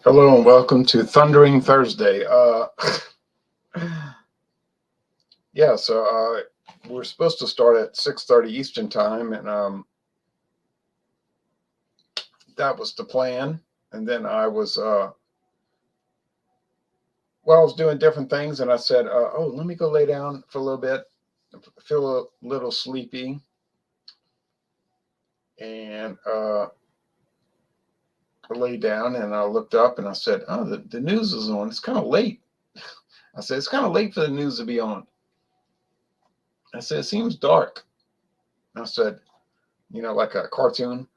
Hello and welcome to Thundering Thursday. Yeah, so we're supposed to start at 6:30 Eastern time, and that was the plan. And then I was I was doing different things, and I said, "Oh, let me go lay down for a little bit. I feel a little sleepy." And I lay down, and I looked up, and I said, "Oh, the news is on. It's kind of late." I said, "It's kind of late for the news to be on." I said, "It seems dark." And I said, like a cartoon.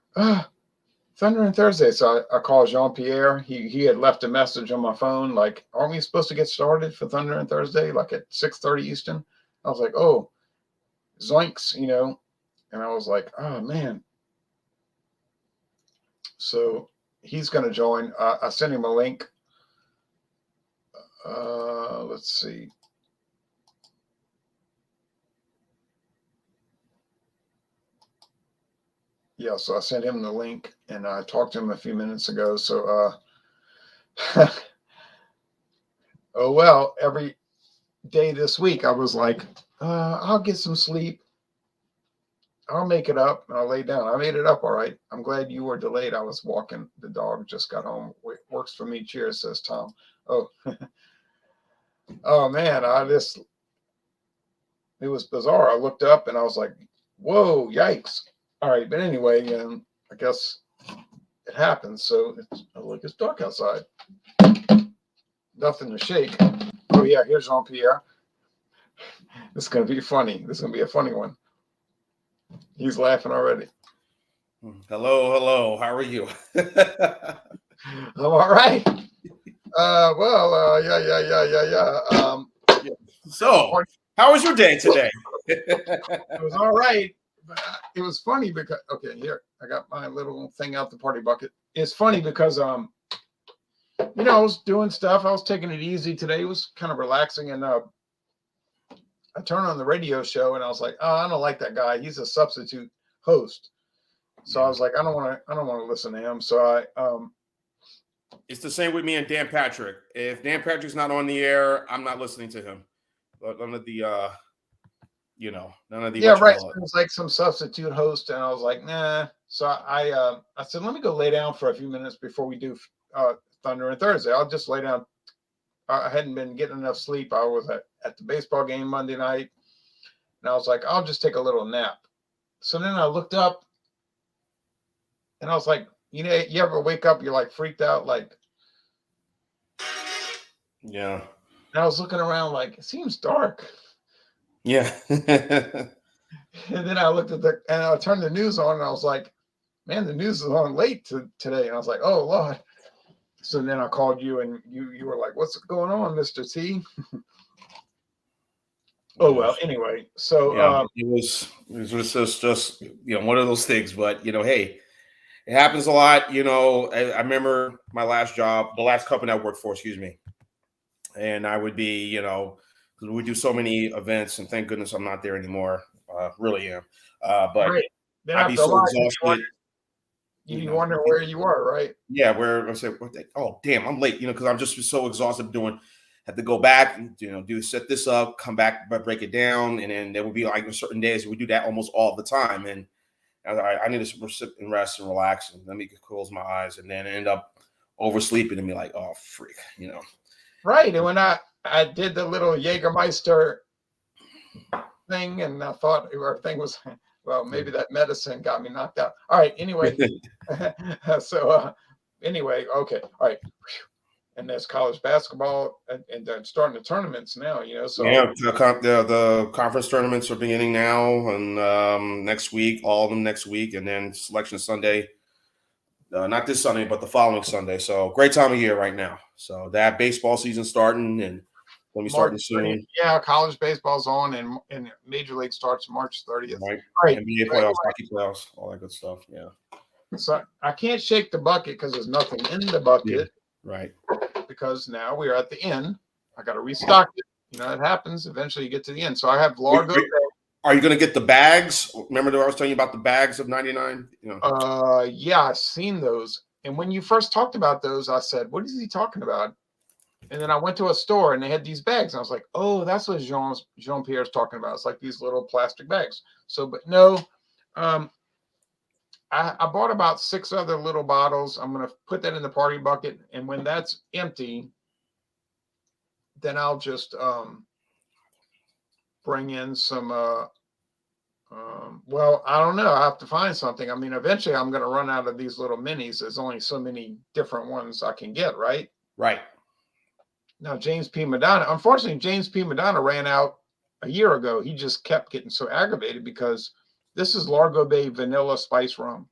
Thunder and Thursday. So I called Jean Pierre. He had left a message on my phone, like, aren't we supposed to get started for Thunder and Thursday, like at 6:30 Eastern? I was like, oh, zoinks, And I was like, oh man. So he's gonna join. I sent him a link. Let's see. Yeah, so I sent him the link and I talked to him a few minutes ago. So oh well, every day this week I was like, I'll get some sleep. I'll make it up. And I'll lay down. I made it up all right. I'm glad you were delayed. I was walking. The dog just got home. Works for me. Cheers, says Tom. Oh, oh man, it was bizarre. I looked up and I was like, whoa, yikes. All right, but anyway, I guess it happens. So it's dark outside. Nothing to shake. Oh yeah, here's Jean Pierre. This is gonna be funny. This is gonna be a funny one. He's laughing already. Hello. How are you? I'm all right. Yeah. So, how was your day today? It was all right. But it was funny because here I got my little thing out the party bucket. It's funny because I was doing stuff. I was taking it easy today. It was kind of relaxing, and I turned on the radio show, and I was like, oh, I don't like that guy. He's a substitute host. So I was like, I don't want to listen to him. So it's the same with me and Dan Patrick. If Dan Patrick's not on the air, I'm not listening to him. None of the yeah, right. So it was like some substitute host, and I was like, nah. So I said, let me go lay down for a few minutes before we do Thunder and Thursday. I'll just lay down. I hadn't been getting enough sleep. I was at the baseball game Monday night, and I was like, I'll just take a little nap. So then I looked up, and I was like, you ever wake up, you're like freaked out, like, yeah. And I was looking around like, it seems dark. Yeah. And then I looked and I turned the news on, and I was like, man, the news is on late today. And I was like, oh Lord. So then I called you, and you were like, what's going on, Mr. T? Oh well, anyway. So yeah, it was just one of those things, but hey, it happens a lot. I remember my last job, the last company I worked for, excuse me. And I would be, because we do so many events, and thank goodness I'm not there anymore. Really am. But right. I'd be so exhausted. You wonder where you are, right? Yeah, where I said, oh damn, I'm late, because I'm just so exhausted had to go back and set this up, come back, but break it down, and then there would be like certain days we do that almost all the time, and I need to sit and rest and relax, and let me close my eyes, and then end up oversleeping and be like, oh freak, Right, and when I did the little Jägermeister thing, and I thought everything was well, maybe that medicine got me knocked out. All right, anyway, so anyway, okay, all right. And there's college basketball, and they're starting the tournaments now, So yeah, the conference tournaments are beginning now, and next week, all of them next week, and then Selection Sunday, not this Sunday, but the following Sunday. So great time of year right now. So that baseball season starting, and when we starting soon. Yeah, college baseball's on, and Major League starts March 30th. Right. All right. NBA playoffs, hockey playoffs, all that good stuff. Yeah. So I can't shake the bucket because there's nothing in the bucket. Yeah. Right. Because now we're at the end. I got to restock it. It happens. Eventually you get to the end. So I have Largo. Are you going to get the bags? Remember that I was telling you about the bags of 99? Yeah, I've seen those. And when you first talked about those, I said, what is he talking about? And then I went to a store and they had these bags. And I was like, oh, that's what Jean-Pierre's talking about. It's like these little plastic bags. So, but no, I bought about 6 other little bottles. I'm going to put that in the party bucket. And when that's empty, then I'll just bring in some, well, I don't know. I have to find something. I mean, eventually I'm going to run out of these little minis. There's only so many different ones I can get, right? Right. Now, James P. Madonna, unfortunately, James P. Madonna ran out a year ago. He just kept getting so aggravated because this is Largo Bay Vanilla Spice Rum.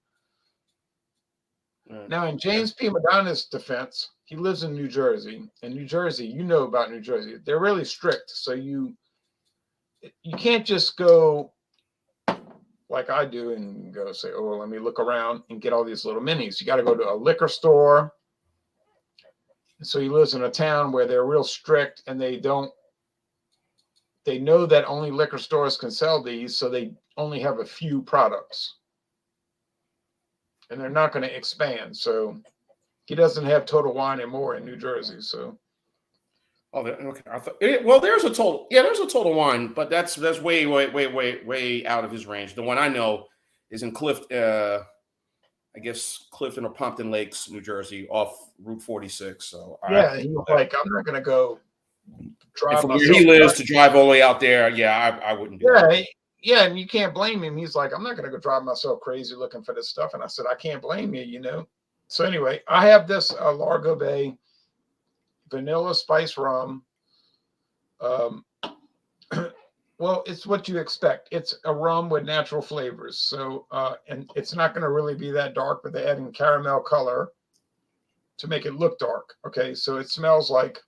Now, in James P. Madonna's defense, he lives in New Jersey. And New Jersey, you know about New Jersey. They're really strict. So you can't just go like I do and go say, oh, well, let me look around and get all these little minis. You got to go to a liquor store. So he lives in a town where they're real strict and they know that only liquor stores can sell these. So they only have a few products and they're not going to expand. So he doesn't have Total Wine and More in New Jersey. So. Oh, okay. I thought, well, there's a Total. Yeah, there's a Total Wine, but that's way out of his range. The one I know is in Clifton, I guess Clifton or Pompton Lakes, New Jersey, off Route 46. So yeah, he was like, I'm not going to go drive from myself. Where he lives to drive all the way out there. Yeah, I wouldn't do that. Yeah, and you can't blame him. He's like, I'm not going to go drive myself crazy looking for this stuff. And I said, I can't blame you, you know. So anyway, I have this Largo Bay Vanilla Spice Rum. Well, it's what you expect. It's a rum with natural flavors. So, and it's not going to really be that dark, but they're adding caramel color to make it look dark. Okay, so it smells like,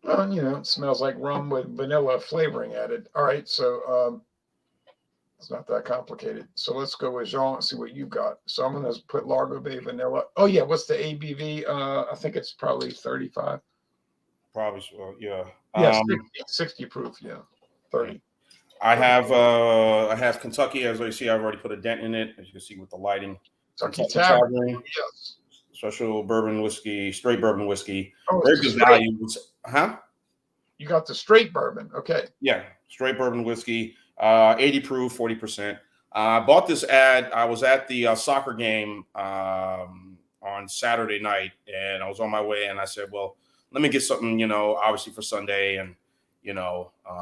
it smells like rum with vanilla flavoring added. All right, so it's not that complicated. So let's go with Jean and see what you got. So I'm going to put Largo Bay Vanilla. Oh, yeah, what's the ABV? I think it's probably 35. Probably, well, yeah. Yeah, 60 proof, yeah. 30. I have Kentucky, as I see, I've already put a dent in it, as you can see with the lighting. Kentucky Tavern, yes. Special bourbon whiskey, straight bourbon whiskey. Oh, very good value. Huh? You got the straight bourbon. Okay. Yeah, straight bourbon whiskey, 80 proof, 40%. I bought this ad. I was at the soccer game on Saturday night, and I was on my way, and I said, well, let me get something, obviously for Sunday, and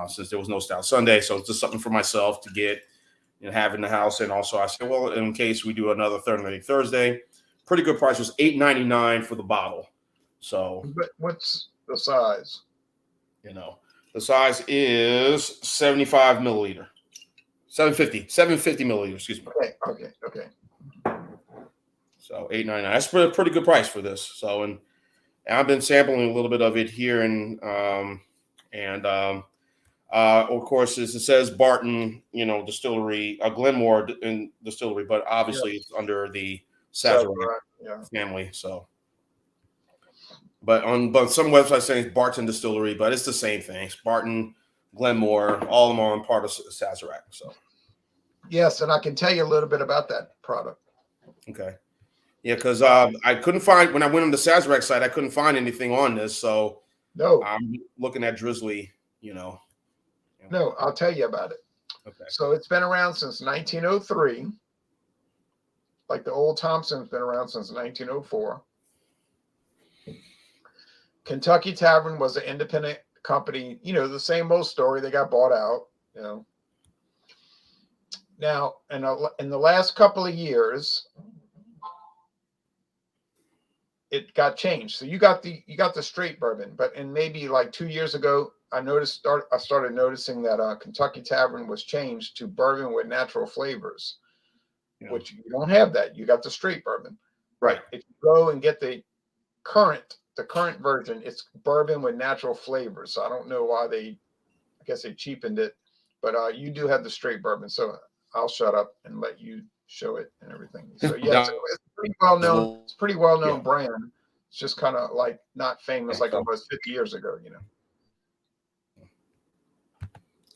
since there was no Stout Sunday, so it's just something for myself to get and have in the house. And also I said, well, in case we do another Thursday, pretty good price was $8.99 for the bottle. So, but what's the size? The size is 75 milliliter, 750 milliliter. Excuse me. Okay. So $8.99. That's a pretty good price for this. So, and I've been sampling a little bit of it here, and of course, as it says Barton, distillery, Glenmore distillery, but obviously it's under the Sazerac family. So, but some websites say it's Barton Distillery, but it's the same thing. It's Barton, Glenmore, all of them are on part of Sazerac. So, yes, and I can tell you a little bit about that product. Okay. Yeah, because I couldn't find, when I went on the Sazerac site, I couldn't find anything on this. So no, I'm looking at Drizzly, No, I'll tell you about it. Okay. So it's been around since 1903. Like the Old Thompson's been around since 1904. Kentucky Tavern was an independent company. The same old story. They got bought out. Now, in the last couple of years, it got changed. So you got the straight bourbon, but in maybe like 2 years ago, I started noticing that Kentucky Tavern was changed to bourbon with natural flavors, which you don't have that. You got the straight bourbon, right? If you go and get the current version, it's bourbon with natural flavors. So I don't know why I guess they cheapened it, but you do have the straight bourbon. So I'll shut up and let you show it and everything. So yeah, it's pretty well known. It's a pretty well known brand. It's just kind of like not famous like it was 50 years ago.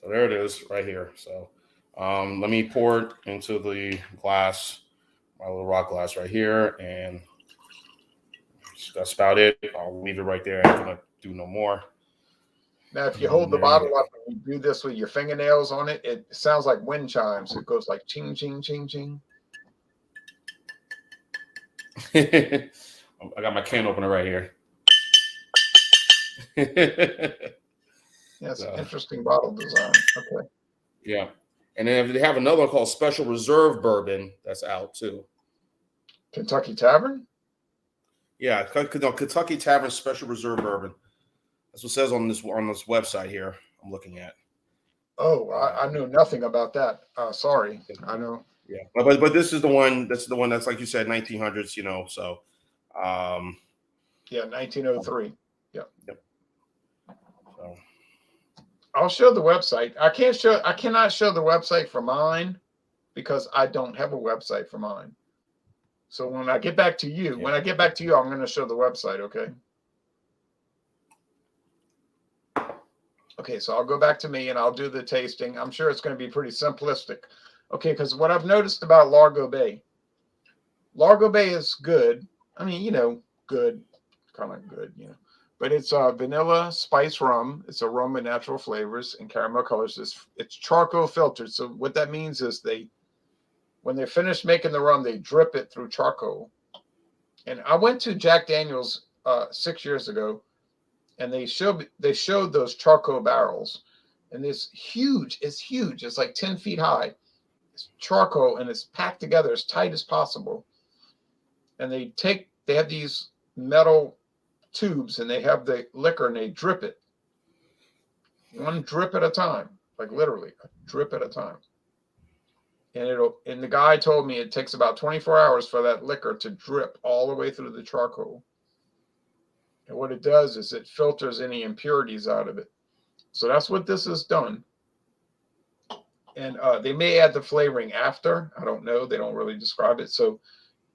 So there it is, right here. So let me pour it into the glass. my little rock glass right here, and that's about it. I'll leave it right there. I'm not gonna do no more. Now, if you hold the bottle up and you do this with your fingernails on it, it sounds like wind chimes. It goes like ching, ching, ching, ching. I got my can opener right here. Yeah, it's an interesting bottle design. Okay. Yeah. And then they have another one called Special Reserve Bourbon that's out too. Kentucky Tavern? Yeah, Kentucky Tavern Special Reserve Bourbon. That's what it says on this website here I'm looking at. Oh, I know nothing about that. Sorry. I know. Yeah. But this is the one that's like you said, 1900s, you know, so yeah, 1903. Yeah. Yep. So I'll show the website. I cannot show the website for mine because I don't have a website for mine. So when I get back to you, I'm going to show the website, okay? Okay, so I'll go back to me and I'll do the tasting. I'm sure it's going to be pretty simplistic. Okay, because what I've noticed about Largo Bay is good. I mean, you know, good, kind of good, you know. But it's vanilla spice rum. It's aroma, natural flavors, and caramel colors. It's charcoal filtered. So what that means is when they're finished making the rum, they drip it through charcoal. And I went to Jack Daniel's 6 years ago, and they showed those charcoal barrels, and it's huge. It's like 10 feet high. It's charcoal, and it's packed together as tight as possible. And they have these metal tubes, and they have the liquor, and they drip it one drip at a time, like literally a drip at a time. And the guy told me it takes about 24 hours for that liquor to drip all the way through the charcoal. And what it does is it filters any impurities out of it. So that's what this has done. And they may add the flavoring after. I don't know. They don't really describe it. So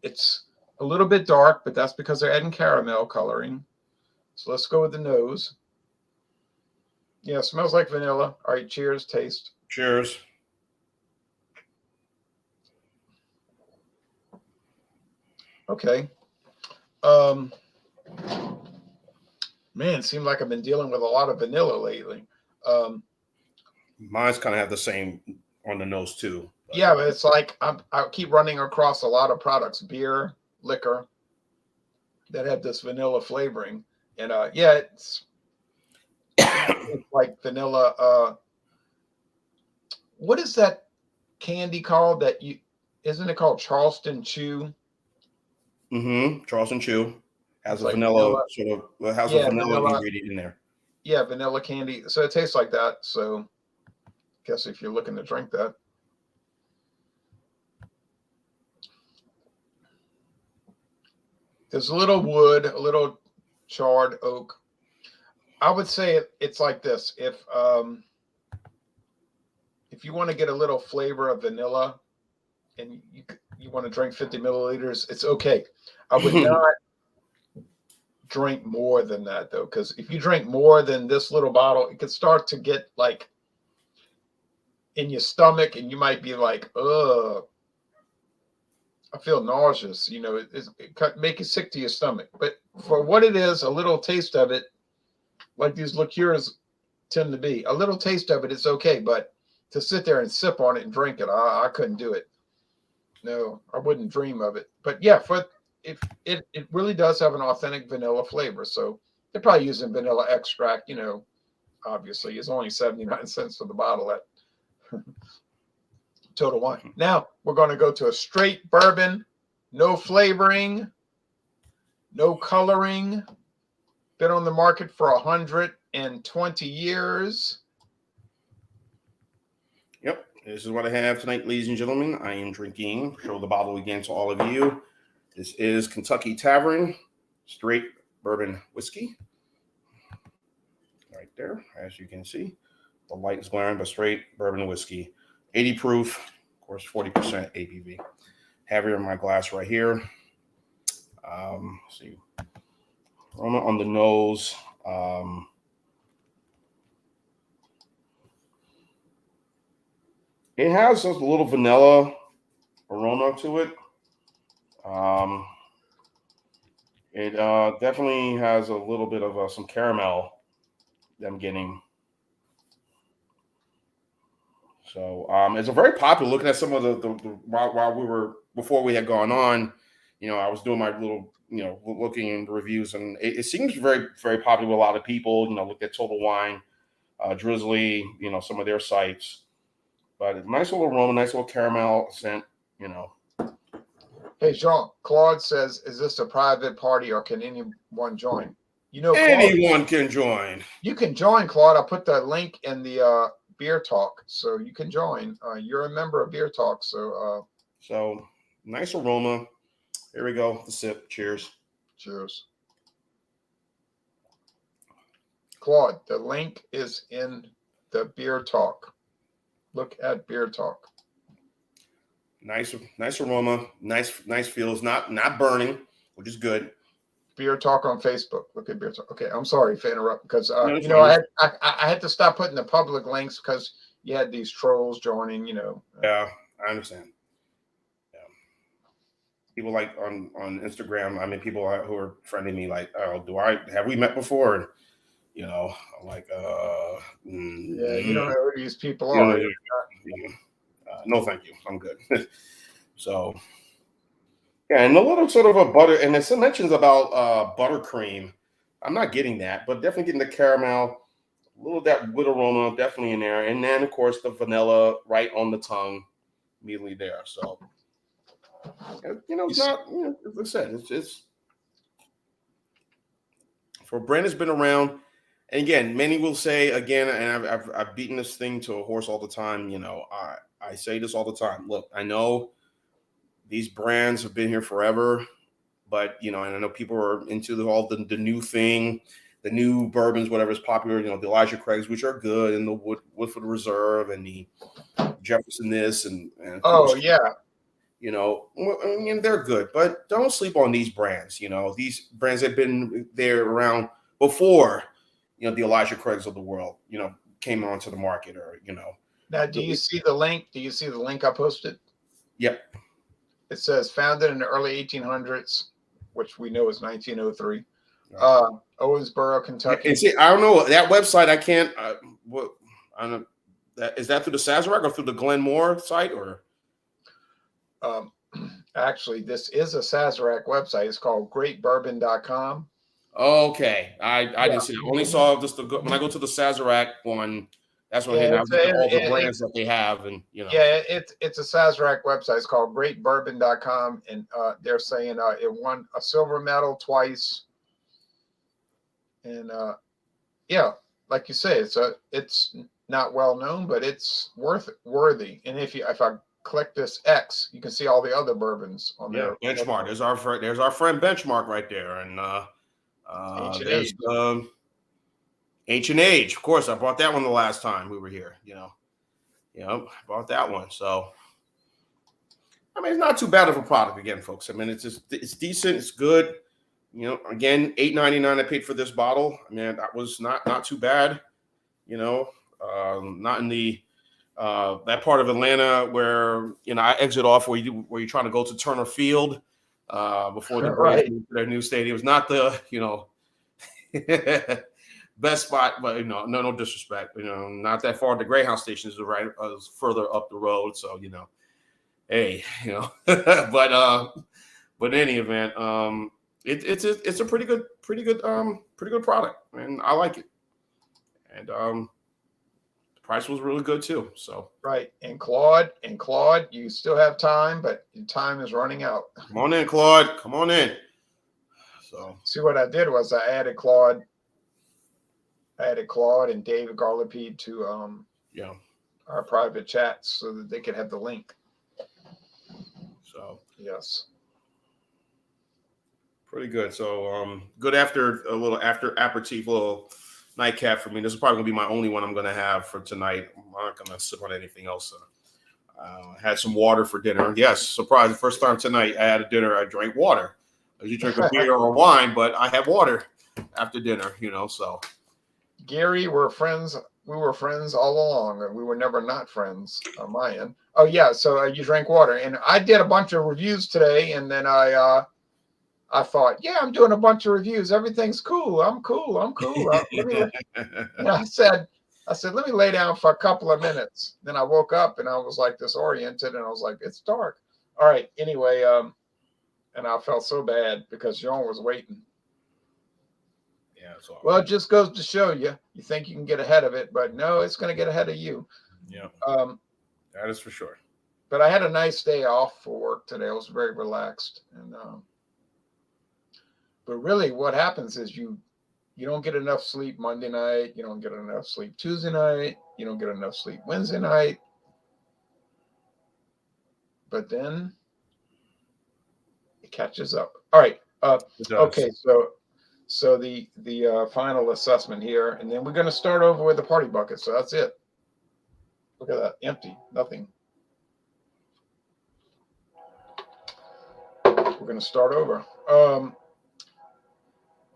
it's a little bit dark, but that's because they're adding caramel coloring. So let's go with the nose. Yeah, it smells like vanilla. All right, cheers, taste. cheers. Okay. Man, it seems like I've been dealing with a lot of vanilla lately. Mine's kind of have the same on the nose too. Yeah, but it's like I keep running across a lot of products, beer, liquor, that have this vanilla flavoring. And yeah, it's like vanilla. What is that candy called isn't it called Charleston Chew? Mm-hmm. Charleston Chew has It's a like vanilla sort of a vanilla vanilla. ingredient in there. Yeah, vanilla candy. So it tastes like that. So I guess if you're looking to drink that. There's a little wood, a little charred oak. I would say it's like this. If you want to get a little flavor of vanilla and you want to drink 50 milliliters, it's okay. I would not drink more than that though, because if you drink more than this little bottle, it could start to get like in your stomach, and you might be like, "Ugh, I feel nauseous." You know, it could make you sick to your stomach. But for what it is, a little taste of it, like these liqueurs tend to be, a little taste of it is okay. But to sit there and sip on it and drink it, I couldn't do it. No, I wouldn't dream of it. But yeah, if it really does have an authentic vanilla flavor. So they're probably using vanilla extract, you know, obviously. It's only 79 cents for the bottle at Total Wine. Now we're going to go to a straight bourbon, no flavoring, no coloring. Been on the market for 120 years. Yep. This is what I have tonight, ladies and gentlemen. I am drinking, show the bottle again to all of you. This is Kentucky Tavern straight bourbon whiskey. Right there, as you can see. The light is glaring, but straight bourbon whiskey. 80 proof, of course, 40% ABV. Have here in my glass right here. See, aroma on the nose. It has just a little vanilla aroma to it. It definitely has a little bit of some caramel that I'm getting. So it's a very popular. Looking at some of the while we were before we had gone on, I was doing my little looking in reviews, and it seems very very popular with a lot of people. Look at Total Wine, Drizzly, some of their sites. But it's a nice little aroma, nice little caramel scent. Hey, Jean, Claude says, is this a private party or can anyone join? Claude, Anyone can join. You can join, Claude. I'll put the link in the Beer Talk, so you can join. You're a member of Beer Talk, so nice aroma. Here we go. The sip. Cheers. Cheers. Claude, the link is in the Beer Talk. Look at Beer Talk. Nice aroma. Nice feels. Not burning, which is good. Beer Talk on Facebook. Look at Beer Talk. Okay, I'm sorry for interrupting because no, I had to stop putting the public links because you had these trolls joining. Yeah, I understand. Yeah, people like on Instagram. I mean, people who are friending me like, oh, have we met before? And I'm like, yeah, you don't know who these people are. No, thank you. I'm good. So. Yeah, and a little sort of a butter, and there's some mentions about buttercream. I'm not getting that, but definitely getting the caramel, a little of that wood aroma, definitely in there, and then of course the vanilla right on the tongue, immediately there. So, it's not. As I said, it's for a brand that's been around, and again, many will say again, and I've beaten this thing to a horse all the time. I say this all the time. Look, I know. These brands have been here forever, but and I know people are into all the new thing, the new bourbons, whatever is popular. The Elijah Craig's, which are good, and the Woodford Reserve, and the Jefferson this, and yeah, they're good, but don't sleep on these brands. These brands have been there around before, the Elijah Craig's of the world, came onto the market, or Now, do you see the link? Do you see the link I posted? Yep. It says founded in the early 1800s, which we know is 1903. Owensboro, Kentucky. And see, I don't know that website. I can't. I don't. Is that through the Sazerac or through the Glenmore site, or? Actually, this is a Sazerac website. It's called greatbourbon.com. Okay, I didn't see that. I only saw just when I go to the Sazerac one. That's when I look at all the brands that they have, and Yeah, it's a Sazerac website. It's called greatbourbon.com, and they're saying it won a silver medal twice. And yeah, like you say, it's not well known, but it's worthy. And if I click this X, you can see all the other bourbons on there. Benchmark. There's our friend Benchmark right there, and there's Ancient Age. Of course, I bought that one the last time we were here. I bought that one. So, I mean, it's not too bad of a product again, folks. I mean, it's decent. It's good. Again, $8.99 I paid for this bottle. I mean, that was not too bad. Not in the that part of Atlanta where I exit off where you're trying to go to Turner Field before the Braves moved to their new stadium. It was not the best spot, but no disrespect. Not that far. The Greyhound station is further up the road, so hey, but in any event, it's a pretty good product, and I like it, and the price was really good too. So right, and Claude, you still have time, but your time is running out. Come on in, Claude. Come on in. So see, what I did was I added Claude and David Garlipede to our private chats so that they could have the link. So yes, pretty good. So good a little aperitif, little nightcap for me. This is probably gonna be my only one I'm gonna have for tonight. I'm not gonna sip on anything else. Had some water for dinner. Yes, surprise! The first time tonight I had a dinner, I drank water. You drink a beer or wine, but I have water after dinner. So. Gary, we're friends we were friends all along, and we were never not friends on my end. Oh yeah, so you drank water, and I did a bunch of reviews today, and then I thought, yeah, I'm doing a bunch of reviews. Everything's cool. I'm cool. I'm cool. I said, let me lay down for a couple of minutes. Then I woke up and I was like disoriented, and I was like, it's dark. All right. Anyway, and I felt so bad because John was waiting. Yeah, it's all Well, right. it just goes to show you. You think you can get ahead of it, but no, it's going to get ahead of you. Yeah, Um, that is for sure. but I had a nice day off for work today. I was very relaxed, and but really, what happens is you don't get enough sleep Monday night. You don't get enough sleep Tuesday night. You don't get enough sleep Wednesday night. But then it catches up. All right. It does. Okay. So the final assessment here, and then we're going to start over with the party bucket. So that's it. Look at that, empty, nothing. We're going to start over.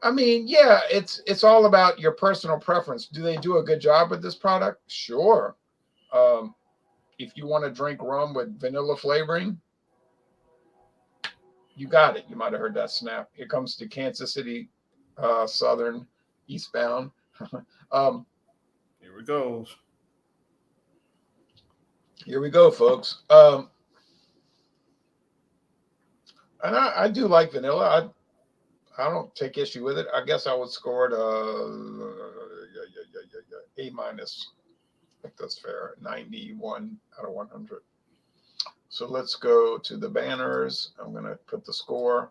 I mean, yeah, it's all about your personal preference. Do they do a good job with this product? Sure. Um, if you want to drink rum with vanilla flavoring, you got it. You might have heard that snap. Here comes the Kansas City Southern eastbound. um, Here we go. Here we go, folks. And I do like vanilla. I don't take issue with it. I guess I would score it A minus. I think that's fair. 91 out of 100. So let's go to the banners. I'm going to put the score.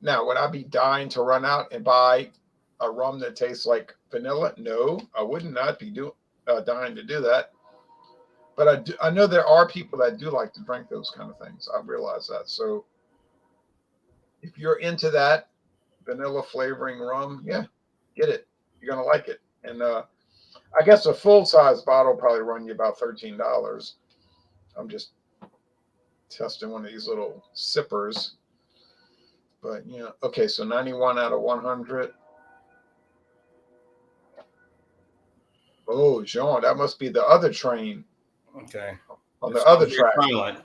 Now, would I be dying to run out and buy a rum that tastes like vanilla? No, I would not be dying to do that. But I know there are people that do like to drink those kind of things. I realize that. So if you're into that vanilla flavoring rum, yeah, get it. You're gonna like it. And I guess a full size bottle probably run you about $13. I'm just testing one of these little sippers. But yeah, okay, so 91 out of 100. Oh, Jean, that must be the other train Okay. on It the sounds other very track. silent.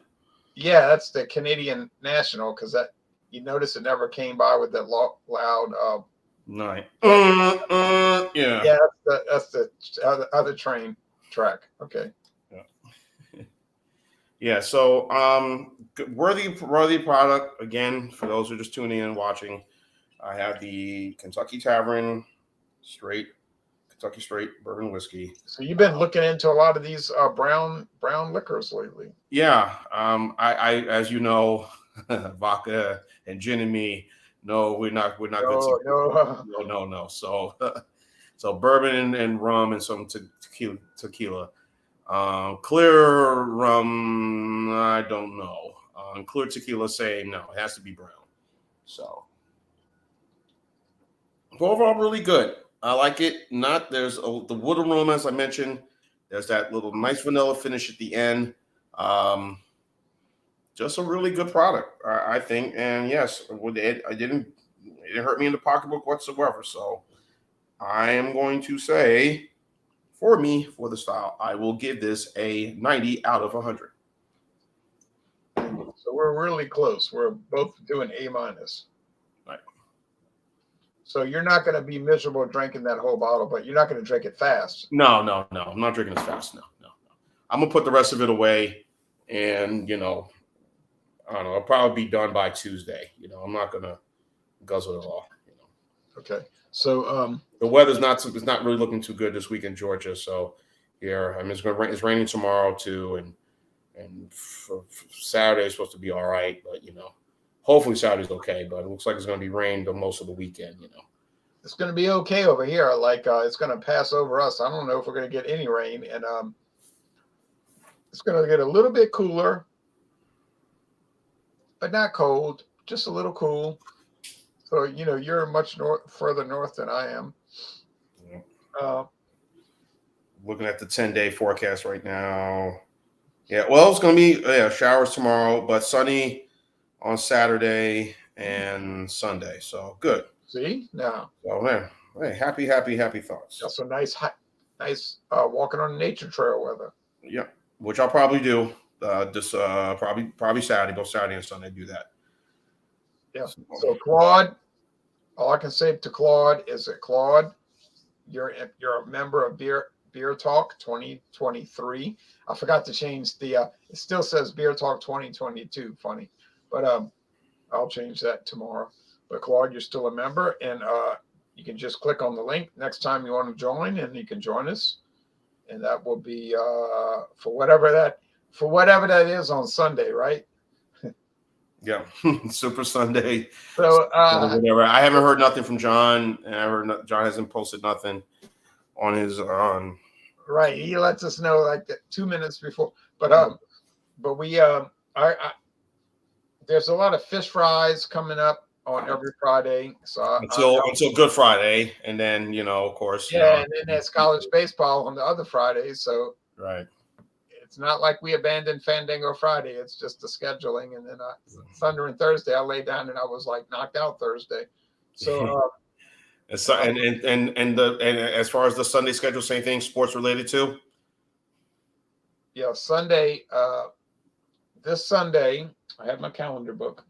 Yeah, that's the Canadian National, because that you notice it never came by with that loud. Night. Yeah. Yeah, that's the other train track. Okay. Yeah. Yeah. So, worthy product again for those who are just tuning in and watching. I have the Kentucky Tavern Kentucky Straight Bourbon Whiskey. So you've been looking into a lot of these brown liquors lately. Yeah. I as you know, vodka and gin and me. No, we're not good. No. So bourbon and rum and some tequila. Clear rum, I don't know. Clear tequila, say no, it has to be brown. So overall, really good. I like it. There's the wood aroma, as I mentioned. There's that little nice vanilla finish at the end. Just a really good product, I think. And yes, it didn't hurt me in the pocketbook whatsoever. So I am going to say, for the style, I will give this a 90 out of 100. So we're really close. We're both doing A minus. Right. So you're not going to be miserable drinking that whole bottle, but you're not going to drink it fast. No. I'm not drinking as fast. No. I'm gonna put the rest of it away, and I don't know. I'll probably be done by Tuesday. I'm not gonna guzzle it all. Okay. So the weather's not really looking too good this week in Georgia. So here, I mean, it's raining tomorrow too, and for Saturday is supposed to be all right, but hopefully Saturday's okay. But it looks like it's gonna be rain the most of the weekend. It's going to be okay over here. Like it's going to pass over us. I don't know if we're going to get any rain, and it's going to get a little bit cooler, but not cold, just a little cool. So, you're much further north than I am. Yeah. Looking at the 10-day forecast right now. Yeah, well, it's going to be showers tomorrow, but sunny on Saturday and Sunday. So good. See? Now. So, man, Hey, happy thoughts. That's a nice walking on the nature trail weather. Yeah, which I'll probably do. Just probably Saturday, both Saturday and Sunday. Do that. Yeah. So Claude, all I can say to Claude is that Claude, you're a member of Beer Talk 2023. I forgot to change the. It still says Beer Talk 2022. Funny, but I'll change that tomorrow. But Claude, you're still a member, and you can just click on the link next time you want to join, and you can join us. And that will be for whatever that is on Sunday, right? Yeah, Super Sunday. So Whatever. I haven't heard nothing from John, and John hasn't posted nothing on his on. right, he lets us know like 2 minutes before. But we there's a lot of fish fries coming up on every Friday. So until Good Friday, and then of course. Yeah, and then there's college baseball on the other Fridays. So right. It's not like we abandoned Fandango Friday. It's just the scheduling. And then Thunder and Thursday, I lay down and I was like knocked out Thursday. So and as far as the Sunday schedule, same thing, sports related too. Yeah, Sunday. This Sunday, I have my calendar book.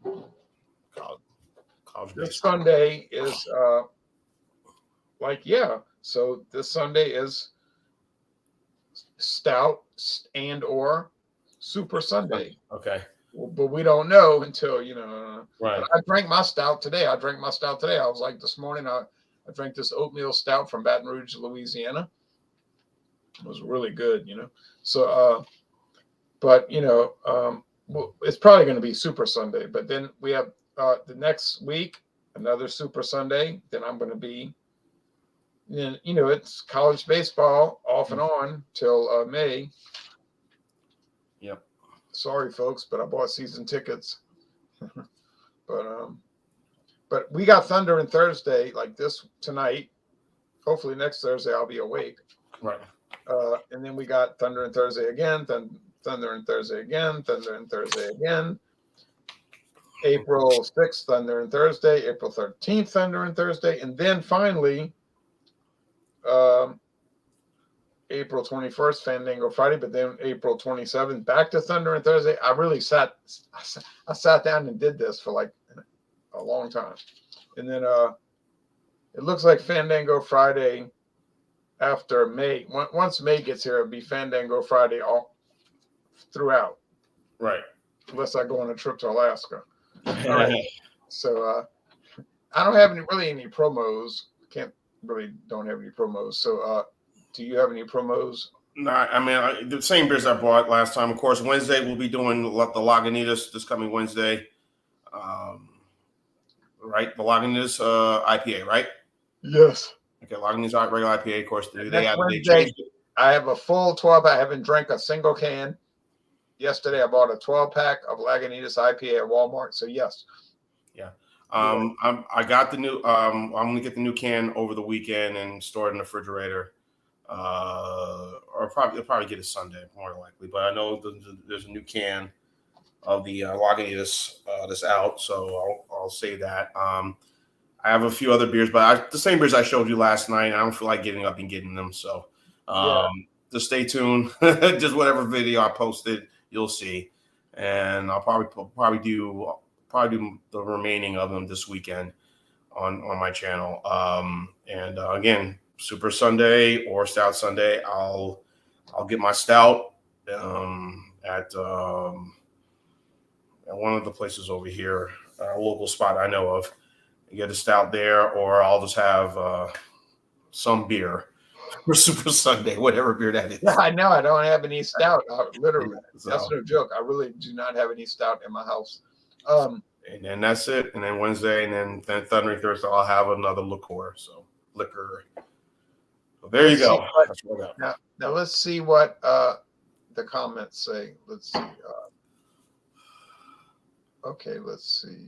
College this Sunday is So this Sunday is Stout and or Super Sunday. Okay. But we don't know until Right. I drank my stout today. I was like this morning. I drank this oatmeal stout from Baton Rouge, Louisiana. It was really good, So, but it's probably going to be Super Sunday. But then we have the next week another Super Sunday. Then I'm going to be. It's college baseball off and on till May. Yep. Sorry, folks, but I bought season tickets. But we got Thunder and Thursday like this tonight. Hopefully next Thursday I'll be awake. Right. And then we got Thunder and Thursday again. Thunder and Thursday again. Thunder and Thursday again. April 6th, Thunder and Thursday. April 13th, Thunder and Thursday. And then finally, April 21st, Fandango Friday, but then April 27th, back to Thunder and Thursday. I really sat down and did this for like a long time. And then it looks like Fandango Friday after May. Once May gets here, it'll be Fandango Friday all throughout. Right. Unless I go on a trip to Alaska. All right. So I don't have any promos. Don't have any promos. So do you have any promos? No, I mean the same beers I bought last time. Of course, Wednesday we'll be doing the Lagunitas this coming Wednesday. Right, the Lagunitas IPA, right? Yes. Okay, Lagunitas regular IPA, of course. They changed it. I have a full 12. I haven't drank a single can. Yesterday I bought a 12-pack of Lagunitas IPA at Walmart. So yes. Yeah. I got the new. I'm gonna get the new can over the weekend and store it in the refrigerator. Or probably get it Sunday, more likely. But I know there's a new can of the Lagunitas that's out, so I'll say that. I have a few other beers, but the same beers I showed you last night. I don't feel like getting up and getting them, so just stay tuned. Just whatever video I posted, you'll see, and I'll probably do the remaining of them this weekend on my channel. And again, Super Sunday or Stout Sunday, I'll get my stout at one of the places over here, a local spot I know of. Get a stout there, or I'll just have some beer for Super Sunday, whatever beer that is. Yeah, I know. I don't have any stout. Literally, that's no joke. I really do not have any stout in my house. And then that's it. And then Wednesday, and then Thunder and Thursday, I'll have another liqueur. So liquor. So there you go. That's what I got. Now let's see what the comments say. Let's see. Okay, let's see.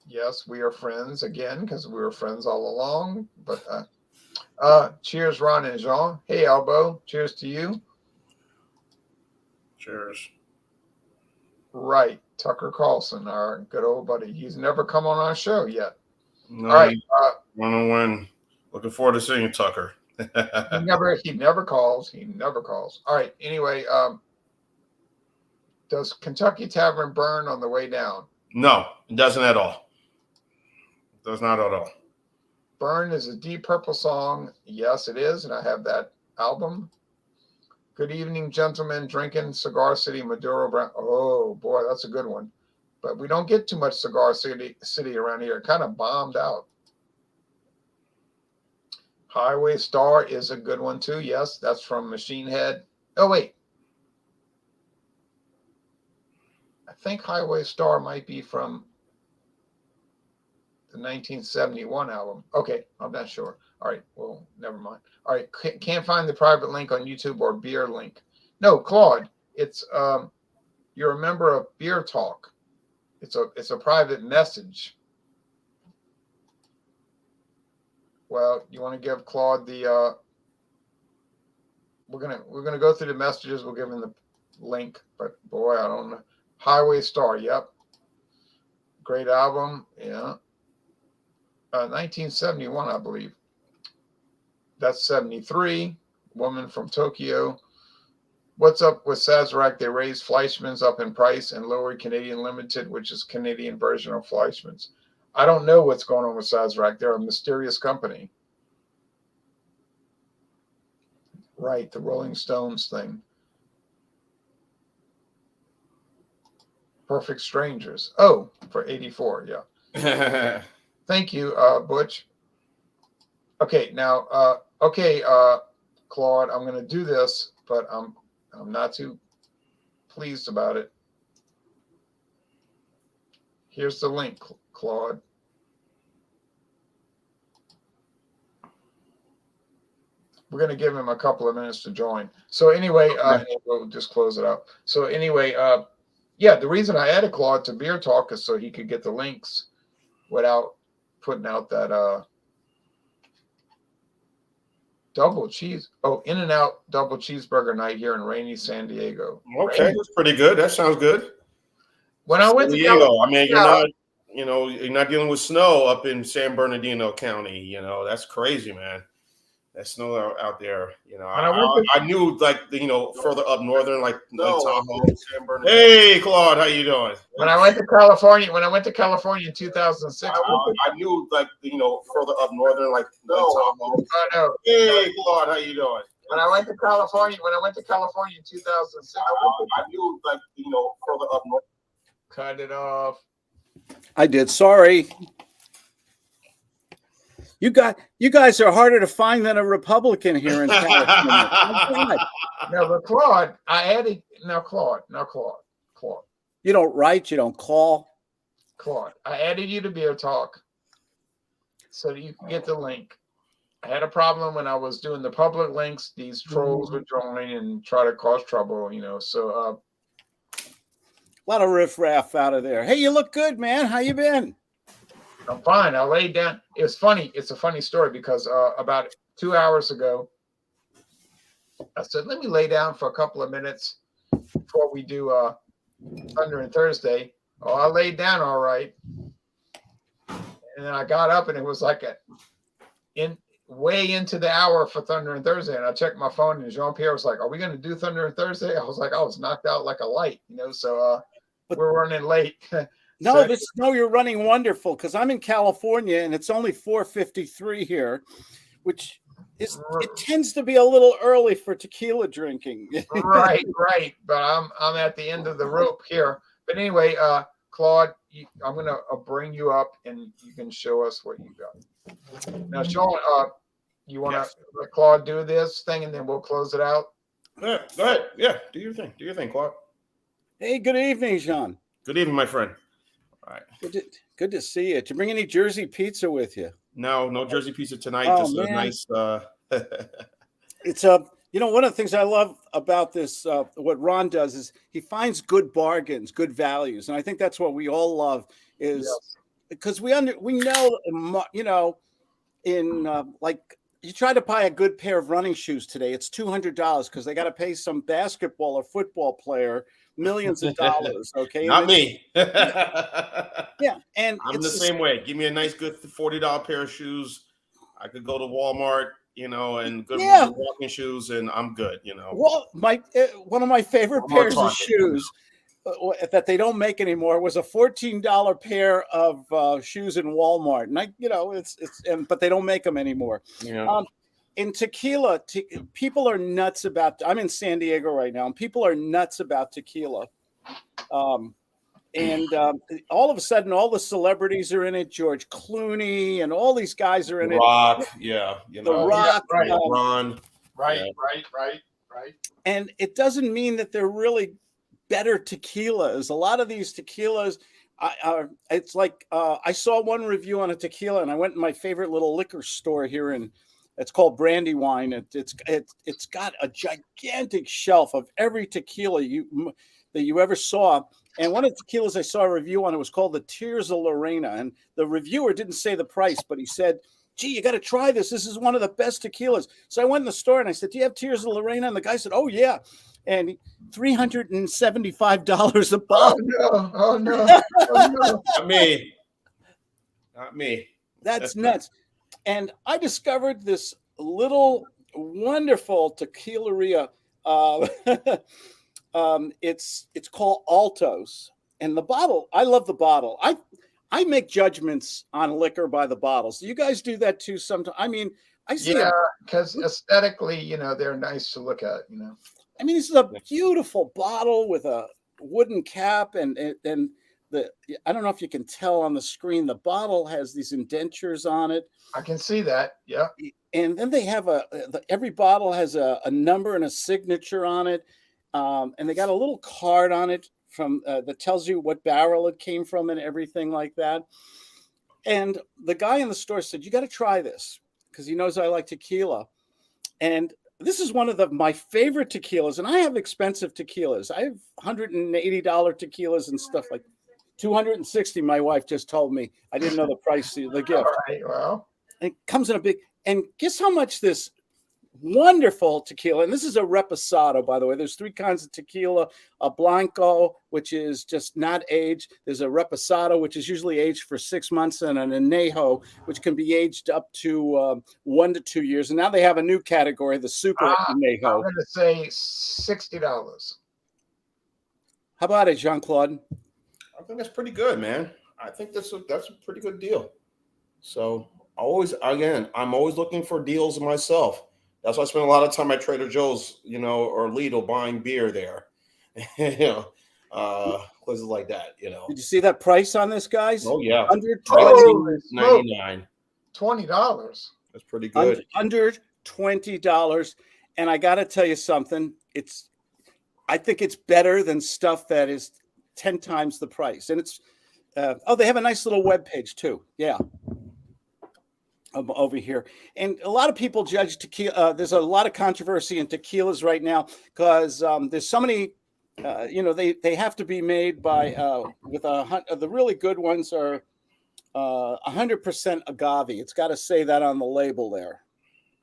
Yes, we are friends again because we were friends all along. But cheers, Ron and Jean. Hey, Elbow. Cheers to you. Cheers. Right. Tucker Carlson, our good old buddy. He's never come on our show yet. No, all right. Wanna win. Looking forward to seeing you, Tucker. He never calls. He never calls. All right. Anyway, does Kentucky Tavern burn on the way down? No, it doesn't at all. It does not at all. Burn is a Deep Purple song. Yes, it is, and I have that album. Good evening, gentlemen. Drinking Cigar City Maduro Brown. Oh boy, that's a good one. But we don't get too much Cigar City around here. It kind of bombed out. Highway Star is a good one too. Yes, that's from Machine Head. Oh wait, I think Highway Star might be from the 1971 album. Okay, I'm not sure. All right, well, never mind. All right, can't find the private link on YouTube or beer link. No, Claude, it's you're a member of Beer Talk. It's a private message. Well, you want to give Claude the we're gonna go through the messages. We'll give him the link, but boy, I don't know. Highway Star, yep, great album, yeah. 1971, I believe. That's 73. Woman from Tokyo. What's up with Sazerac? They raised Fleischmann's up in price and lowered Canadian Limited, which is Canadian version of Fleischmann's. I don't know what's going on with Sazerac. They're a mysterious company. Right, the Rolling Stones thing. Perfect Strangers. Oh, for 84, yeah. Thank you, Butch. Okay, now, Claude, I'm going to do this, but I'm not too pleased about it. Here's the link, Claude. We're going to give him a couple of minutes to join. So anyway, we'll just close it out. So anyway, yeah, the reason I added Claude to Beer Talk is so he could get the links without putting out that double cheese. Oh, In-N-Out double cheeseburger night here in rainy San Diego. Okay, that's pretty good. That sounds good. When I went to Diego, I mean, you're not dealing with snow up in San Bernardino County. You know, that's crazy, man. That snow out there. You know, I knew further up northern, like Tahoe, San Bernardino. Hey, Claude, how you doing? When I went to California, in 2006, I knew further up northern, like Tahoe. I know. Hey, Claude, how you doing? When I went to California in 2006, I knew further up north. Cut it off. I did. Sorry. You guys are harder to find than a Republican here in California. No, but Claude, I added Claude. You don't write, you don't call. Claude, I added you to Beer Talk so that you can get the link. I had a problem when I was doing the public links. These trolls would join and try to cause trouble, so a lot of riffraff out of there. Hey, you look good, man. How you been? I'm fine. I laid down. It was funny. It's a funny story because about 2 hours ago, I said, let me lay down for a couple of minutes before we do Thunder and Thursday. Oh, I laid down all right. And then I got up and it was like way into the hour for Thunder and Thursday. And I checked my phone and Jean-Pierre was like, are we going to do Thunder and Thursday? I was like, I was knocked out like a light, so we're running late. No, you're running wonderful because I'm in California and it's only 4:53 here, which is it tends to be a little early for tequila drinking. right. But I'm at the end of the rope here. But anyway, Claude, I'm gonna bring you up and you can show us what you got. Now, Sean, you want to let Claude do this thing and then we'll close it out? Yeah, go ahead. Yeah, do your thing, Claude. Hey, good evening, Sean. Good evening, my friend. All right. Good to see you. Did you bring any Jersey pizza with you? No Jersey pizza tonight. Oh, Just man. a nice. It's one of the things I love about this. What Ron does is he finds good bargains, good values, and I think that's what we all love. Is because we know, like you try to buy a good pair of running shoes today, it's $200 because they got to pay some basketball or football player millions of dollars. Okay, not me. Yeah, and I'm the same way. Give me a nice, good $40 pair of shoes. I could go to Walmart, and good Yeah. walking shoes, and I'm good. Well, one of my favorite Walmart, pairs of Target, shoes that they don't make anymore was a $14 pair of shoes in Walmart, and but they don't make them anymore. Yeah. In tequila, people are nuts about. I'm in San Diego right now, and people are nuts about tequila. And all of a sudden, all the celebrities are in it. George Clooney and all these guys are in The it. Rock, yeah, The Rock, right. Ron, Right, yeah. right. And it doesn't mean that they're really better tequilas. A lot of these tequilas, it's like I saw one review on a tequila, and I went in my favorite little liquor store here it's called Brandywine. It's got a gigantic shelf of every tequila that you ever saw. And one of the tequilas I saw a review on, it was called the Tears of Lorena. And the reviewer didn't say the price, but he said, gee, you got to try this. This is one of the best tequilas. So I went in the store and I said, do you have Tears of Lorena? And the guy said, oh, yeah. And $375 a bottle. Oh, no. Not me. Not me. That's nuts. And I discovered this little wonderful tequileria. It's called Altos, and the bottle. I love the bottle. I make judgments on liquor by the bottles. Do you guys do that too? Sometimes. I mean, I see. Yeah, because aesthetically, they're nice to look at. I mean, this is a beautiful bottle with a wooden cap, and I don't know if you can tell on the screen. The bottle has these indentures on it. I can see that. Yeah. And then they have every bottle has a number and a signature on it. And they got a little card on it that tells you what barrel it came from and everything like that. And the guy in the store said, you got to try this because he knows I like tequila. And this is one of my favorite tequilas. And I have expensive tequilas. I have $180 tequilas and stuff like $260. My wife just told me. I didn't know the price of the gift. All right, well. It comes in and guess how much this wonderful tequila, and this is a reposado, by the way. There's three kinds of tequila: a blanco, which is just not aged. There's a reposado, which is usually aged for 6 months, and an anejo, which can be aged up to 1 to 2 years. And now they have a new category, the super anejo. I'm going to say $60. How about it, Jean-Claude? I think that's pretty good, man. I think that's a pretty good deal. So I'm always looking for deals myself. That's why I spend a lot of time at Trader Joe's, or Lidl buying beer there, places like that, Did you see that price on this, guys? Oh yeah, under $99. $20. That's pretty good. Under $20, and I got to tell you something. I think it's better than stuff that is 10 times the price, and it's. They have a nice little webpage too. Yeah. Over here, and a lot of people judge tequila. There's a lot of controversy in tequilas right now because there's so many. They have to be made by the really good ones are 100% agave. It's got to say that on the label there.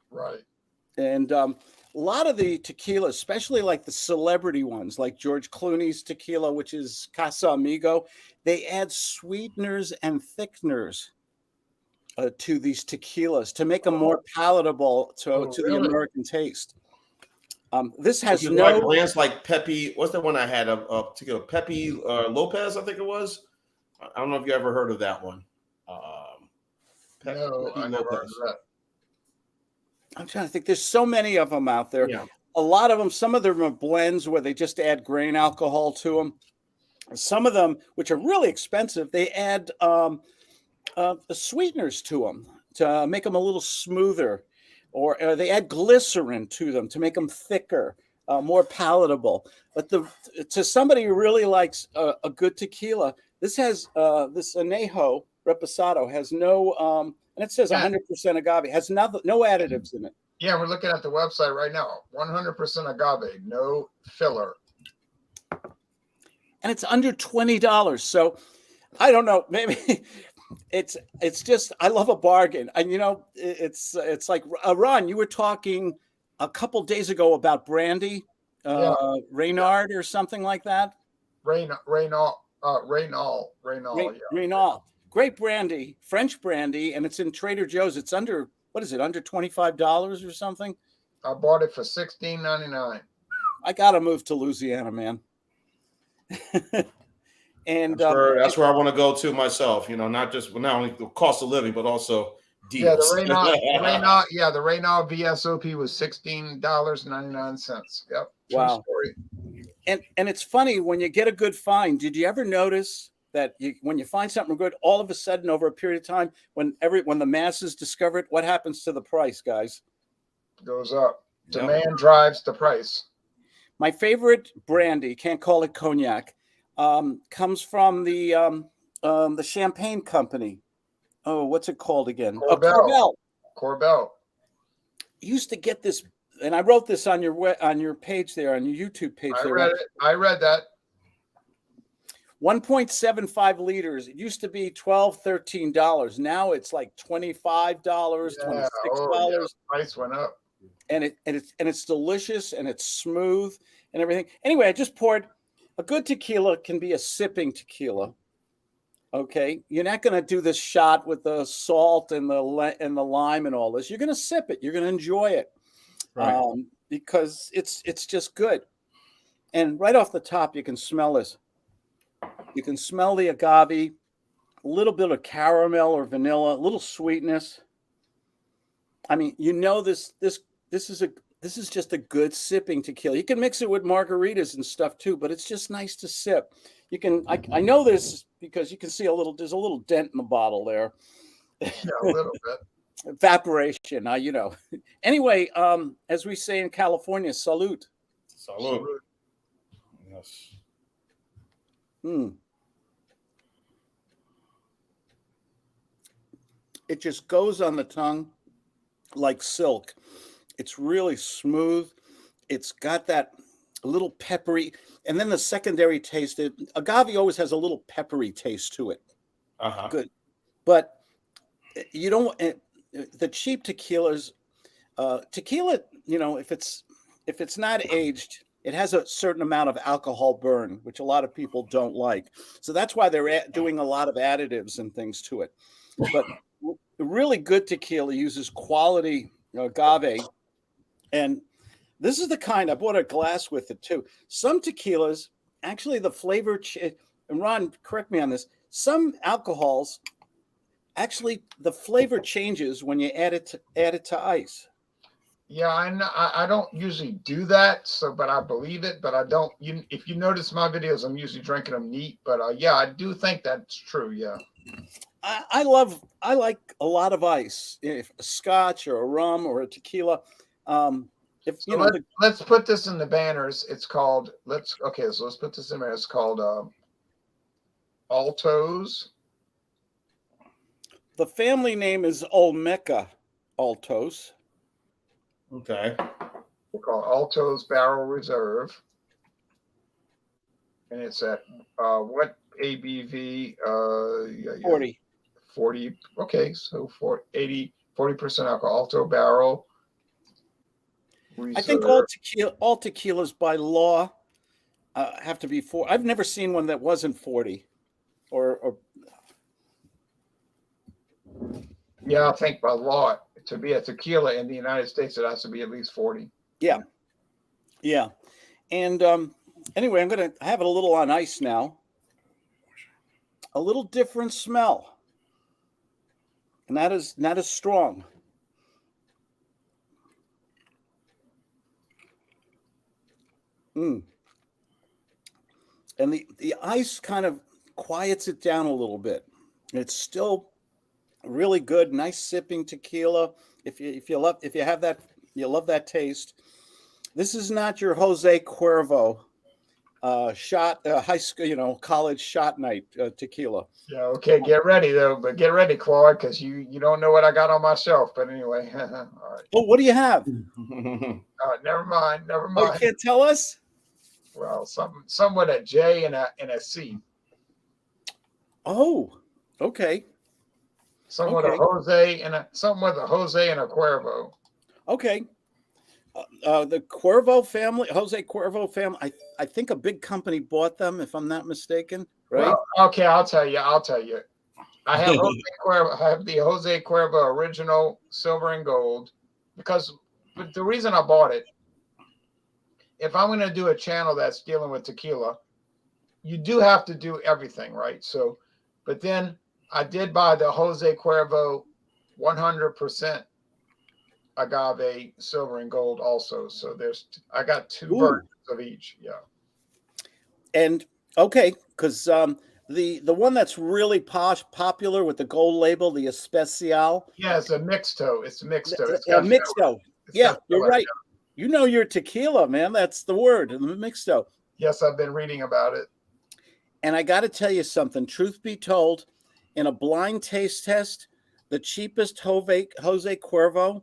Right. And a lot of the tequila, especially like the celebrity ones, like George Clooney's tequila, which is Casamigo, they add sweeteners and thickeners to these tequilas to make them more palatable to the American taste. This has no brands like Pepe. What's the one I had? Tequila Pepe Lopez, I think it was. I don't know if you ever heard of that one. No, I never heard of that. I'm trying to think. There's so many of them out there. Yeah. A lot of them. Some of them are blends where they just add grain alcohol to them. Some of them, which are really expensive, they add the sweeteners to them to make them a little smoother, or they add glycerin to them to make them thicker, more palatable. But to somebody who really likes a good tequila, this has this anejo reposado has no and it says 100% agave, has no additives in it. Yeah, we're looking at the website right now. 100% agave, no filler, and it's under $20. So I don't know, maybe. It's just I love a bargain, and it's like Ron, you were talking a couple days ago about brandy, Reynard or something like that. Reynal, Great brandy, French brandy, and it's in Trader Joe's. It's under what is it, under $25 or something? I bought it for $16.99. I gotta move to Louisiana, man. And that's where I want to go to myself. You know, not only the cost of living, but also deals. Yeah, the Reynolds VSOP was $16.99. Yep. True story. And it's funny when you get a good find. Did you ever notice that when you find something good, all of a sudden over a period of time, when the masses discover it, what happens to the price, guys? Goes up. Demand drives the price. My favorite brandy, can't call it cognac, comes from the champagne company. Oh, what's it called again? Corbel. Corbel. Used to get this, and I wrote this on your page there, on your YouTube page. I read that. 1.75 liters. It used to be $12, $13. Now it's like $25, $26. Yeah, price went up. And it's delicious and it's smooth and everything. Anyway, I just poured. A good tequila can be a sipping tequila. Okay, you're not going to do this shot with the salt and the lime and all this. You're going to sip it. You're going to enjoy it, right? Because it's just good. And right off the top, you can smell this. You can smell the agave, a little bit of caramel or vanilla, a little sweetness. I mean, you know this is just a good sipping tequila. You can mix it with margaritas and stuff too, but it's just nice to sip. You can I know this because you can see there's a little dent in the bottle there. Yeah, a little bit. Evaporation, you know. Anyway, as we say in California, salud. Salud. Yes. It just goes on the tongue like silk. It's really smooth. It's got that little peppery, and then the secondary taste. Agave always has a little peppery taste to it. Good, but you don't. The cheap tequilas, tequila. You know, if it's not aged, it has a certain amount of alcohol burn, which a lot of people don't like. So that's why they're doing a lot of additives and things to it. But really good tequila uses quality agave. And this is the kind, I bought a glass with it too. Some tequilas, actually the flavor, and Ron, correct me on this, some alcohols, actually the flavor changes when you add it to ice. Yeah, I don't usually do that, but I believe it, but I don't. If you notice my videos, I'm usually drinking them neat, but yeah, I do think that's true. Yeah. I like a lot of ice, if a scotch or a rum or a tequila. Let's put this in the banners. It's called let's put this in there. It's called Altos. The family name is Olmeca Altos. Okay. They're called Altos Barrel Reserve, and it's at what ABV? 40. 40. Okay, so 40% alcohol. Alto Barrel Reserve. I think all tequilas by law have to be 40. I've never seen one that wasn't 40. Or yeah, I think by law to be a tequila in the United States, it has to be at least 40. Yeah. And anyway, I'm going to have it a little on ice now. A little different smell. And that is not as strong. And the ice kind of quiets it down a little bit. It's still really good, nice sipping tequila. If you love that taste. This is not your Jose Cuervo shot high school, college shot night tequila. Yeah, okay, get ready though, but get ready, Claude, because you don't know what I got on my shelf. But anyway, all right. Oh, what do you have? Never mind. Oh, you can't tell us? Well, some with a J and a C. Oh, okay. Some with a Jose and a Cuervo. Okay. The Cuervo family, Jose Cuervo family. I think a big company bought them, if I'm not mistaken. Right? Well, okay, I'll tell you. I have Jose Cuervo. I have the Jose Cuervo original silver and gold but the reason I bought it, if I'm going to do a channel that's dealing with tequila, you do have to do everything, right? So, but then I did buy the Jose Cuervo 100% agave silver and gold also. So I got two Ooh. versions of each. Yeah. And okay, because the one that's really popular with the gold label, the Especial, Yeah, it's a mixto. It's a mixto. It's got mixto. it's Yeah, got you're filler. right. You know your tequila, man. That's the word, the mixto. Yes, I've been reading about it. And I got to tell you something. Truth be told, in a blind taste test, the cheapest Jose Cuervo,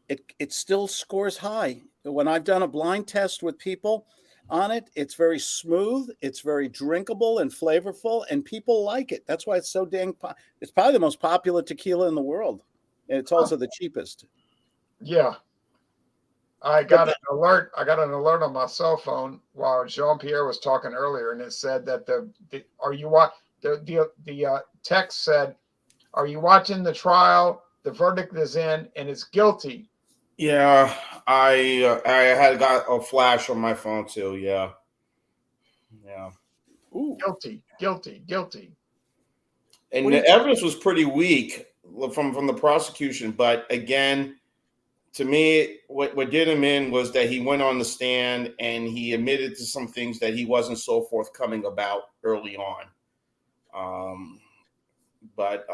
it still scores high. When I've done a blind test with people on it, it's very smooth, it's very drinkable and flavorful, and people like it. That's why it's so dang. It's probably the most popular tequila in the world, and it's also the cheapest. Yeah. I got an alert. I got an alert on my cell phone while Jean-Pierre was talking earlier, and it said that the text said, "Are you watching the trial? The verdict is in, and it's guilty." Yeah, I had got a flash on my phone too. Yeah, yeah. Ooh. Guilty, guilty, guilty. And the evidence was pretty weak from the prosecution, but again, to me, what did him in was that he went on the stand and he admitted to some things that he wasn't so forthcoming about early on. But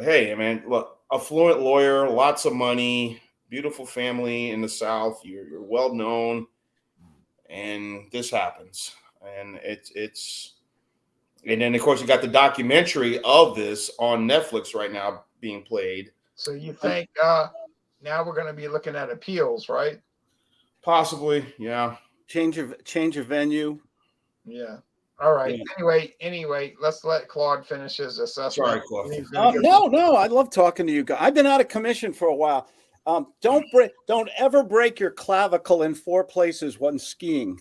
hey, man, look, affluent lawyer, lots of money, beautiful family in the South. You're well known, and this happens, and it's. And then, of course, you got the documentary of this on Netflix right now being played. So you think now we're going to be looking at appeals, right? Possibly, yeah. Change of venue. Yeah. All right. Yeah. Anyway, let's let Claude finish his assessment. Sorry, Claude. No, I love talking to you guys. I've been out of commission for a while. Don't ever break your clavicle in 4 places when skiing.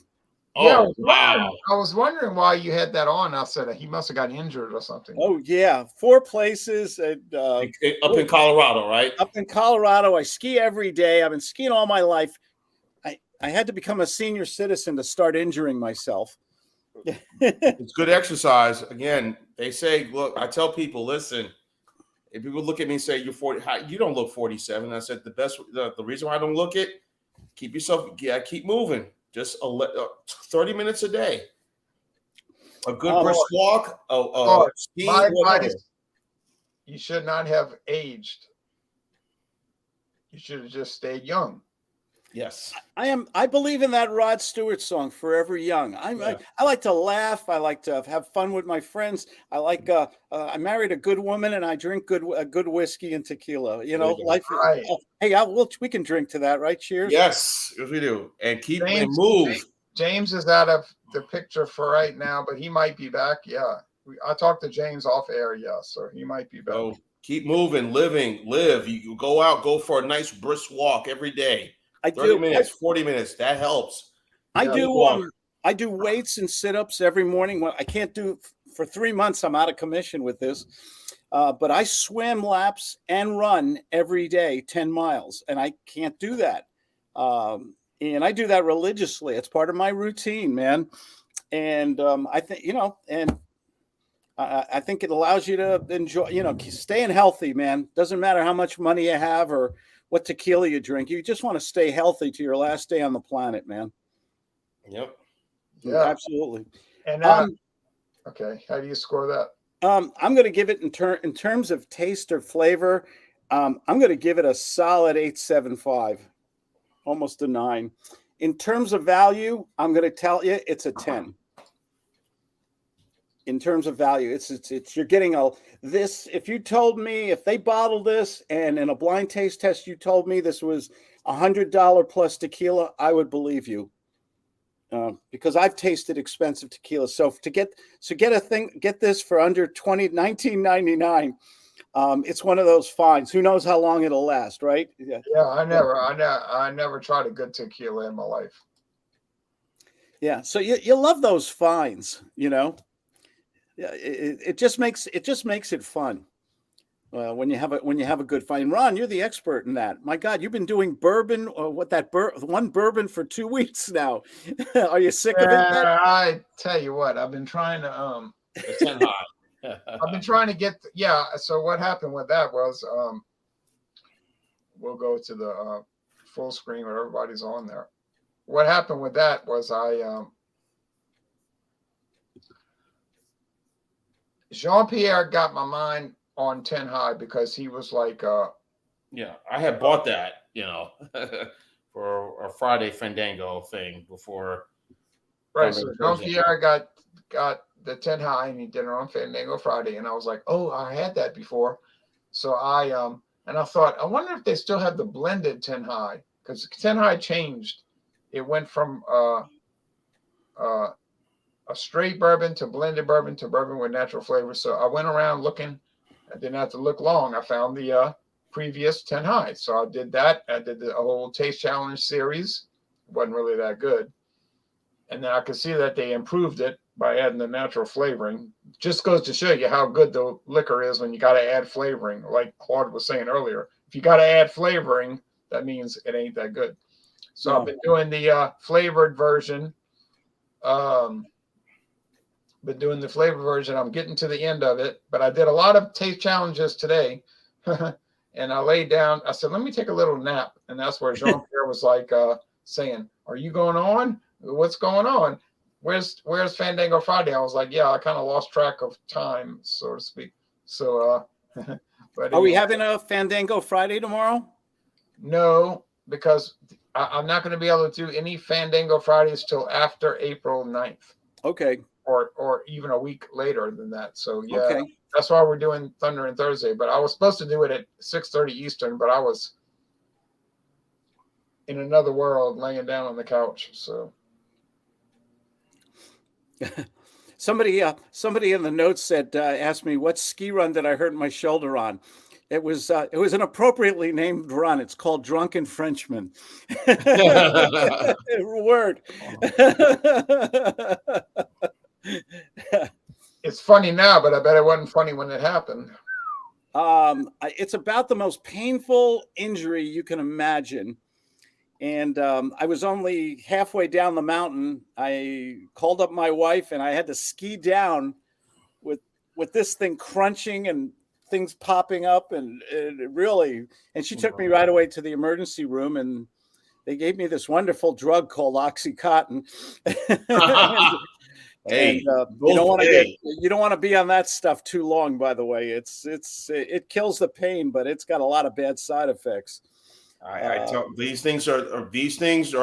Yeah, Oh, wow. I was wondering why you had that on. I said he must have gotten injured or something. Oh yeah, 4 places. And, up in Colorado, right? Up in Colorado, I ski every day. I've been skiing all my life. I had to become a senior citizen to start injuring myself. It's good exercise. Again, they say, look, I tell people, listen, if people look at me and say you're 40, you don't look 47. I said the reason why I don't look it, keep moving. Just 30 minutes a day. A good brisk walk. Skiing, my advice, you should not have aged. You should have just stayed young. Yes, I believe in that Rod Stewart song, "Forever Young." I like to laugh. I like to have fun with my friends. I like. I married a good woman, and I drink good whiskey and tequila. You know, life. Right. Hey, we can drink to that, right? Cheers. Yes, we do, and move. James is out of the picture for right now, but he might be back. Yeah, I talked to James off air. Yeah, so he might be back. So keep moving, live. You go out, go for a nice brisk walk every day. 30 minutes, 40 minutes. That helps. I do weights and sit-ups every morning. Well, I can't do for 3 months. I'm out of commission with this, but I swim laps and run every day, 10 miles, and I can't do that. And I do that religiously. It's part of my routine, man. And I think and I think it allows you to enjoy. Staying healthy, man. Doesn't matter how much money you have or what tequila you drink. You just want to stay healthy to your last day on the planet, man. Yep. Yeah, absolutely. And okay, how do you score that? I'm going to give it in terms of taste or flavor. I'm going to give it a solid 8.75, almost a 9. In terms of value, I'm going to tell you it's a 10. In terms of value, it's you're getting this. If you told me if they bottled this and in a blind taste test you told me this was $100 plus tequila, I would believe you, because I've tasted expensive tequila. So get this for under $19.99. It's one of those finds. Who knows how long it'll last, right? Yeah, I never tried a good tequila in my life. Yeah, so you love those finds, Yeah, it just makes it fun. When you have a good find. Ron, you're the expert in that. My God, you've been doing bourbon or one bourbon for 2 weeks now. Are you sick of it yet? I tell you what, I've been trying to The 10 high. I've been trying to get yeah. So what happened with that was we'll go to the full screen where everybody's on there. What happened with that was Jean-Pierre got my mind on 10 high because he was like Yeah, I had bought that, for a Friday Fandango thing before. right. So Jean-Pierre got the 10 high and he did it on Fandango Friday. And I was like, oh, I had that before. So and I thought, I wonder if they still have the blended 10 high, because 10 high changed. It went from a straight bourbon to blended bourbon to bourbon with natural flavors. So I went around looking. I didn't have to look long. I found the previous 10 high. So I did that. I did the whole taste challenge series. It wasn't really that good. And then I could see that they improved it by adding the natural flavoring. Just goes to show you how good the liquor is when you got to add flavoring. Like Claude was saying earlier, if you got to add flavoring, that means it ain't that good. So I've been doing the flavored version. I'm getting to the end of it, but I did a lot of taste challenges today. And I laid down. I said, let me take a little nap. And that's where Jean-Pierre was like saying, are you going on? What's going on? Where's Fandango Friday? I was like, yeah, I kind of lost track of time, so to speak. So, but are we having a Fandango Friday tomorrow? No, because I'm not going to be able to do any Fandango Fridays till after April 9th. Okay. Or even a week later than that. So yeah, okay. That's why we're doing Thunder and Thursday. But I was supposed to do it at 6:30 Eastern, but I was in another world laying down on the couch. So somebody in the notes said asked me what ski run did I hurt my shoulder on. It was an appropriately named run. It's called Drunken Frenchman. Word. It's funny now, but I bet it wasn't funny when it happened. It's about the most painful injury you can imagine. And I was only halfway down the mountain. I called up my wife and I had to ski down with this thing crunching and things popping up and she took me right away to the emergency room and they gave me this wonderful drug called Oxycontin. Hey, you don't want to be on that stuff too long, by the way. It kills the pain, but it's got a lot of bad side effects. I tell these things are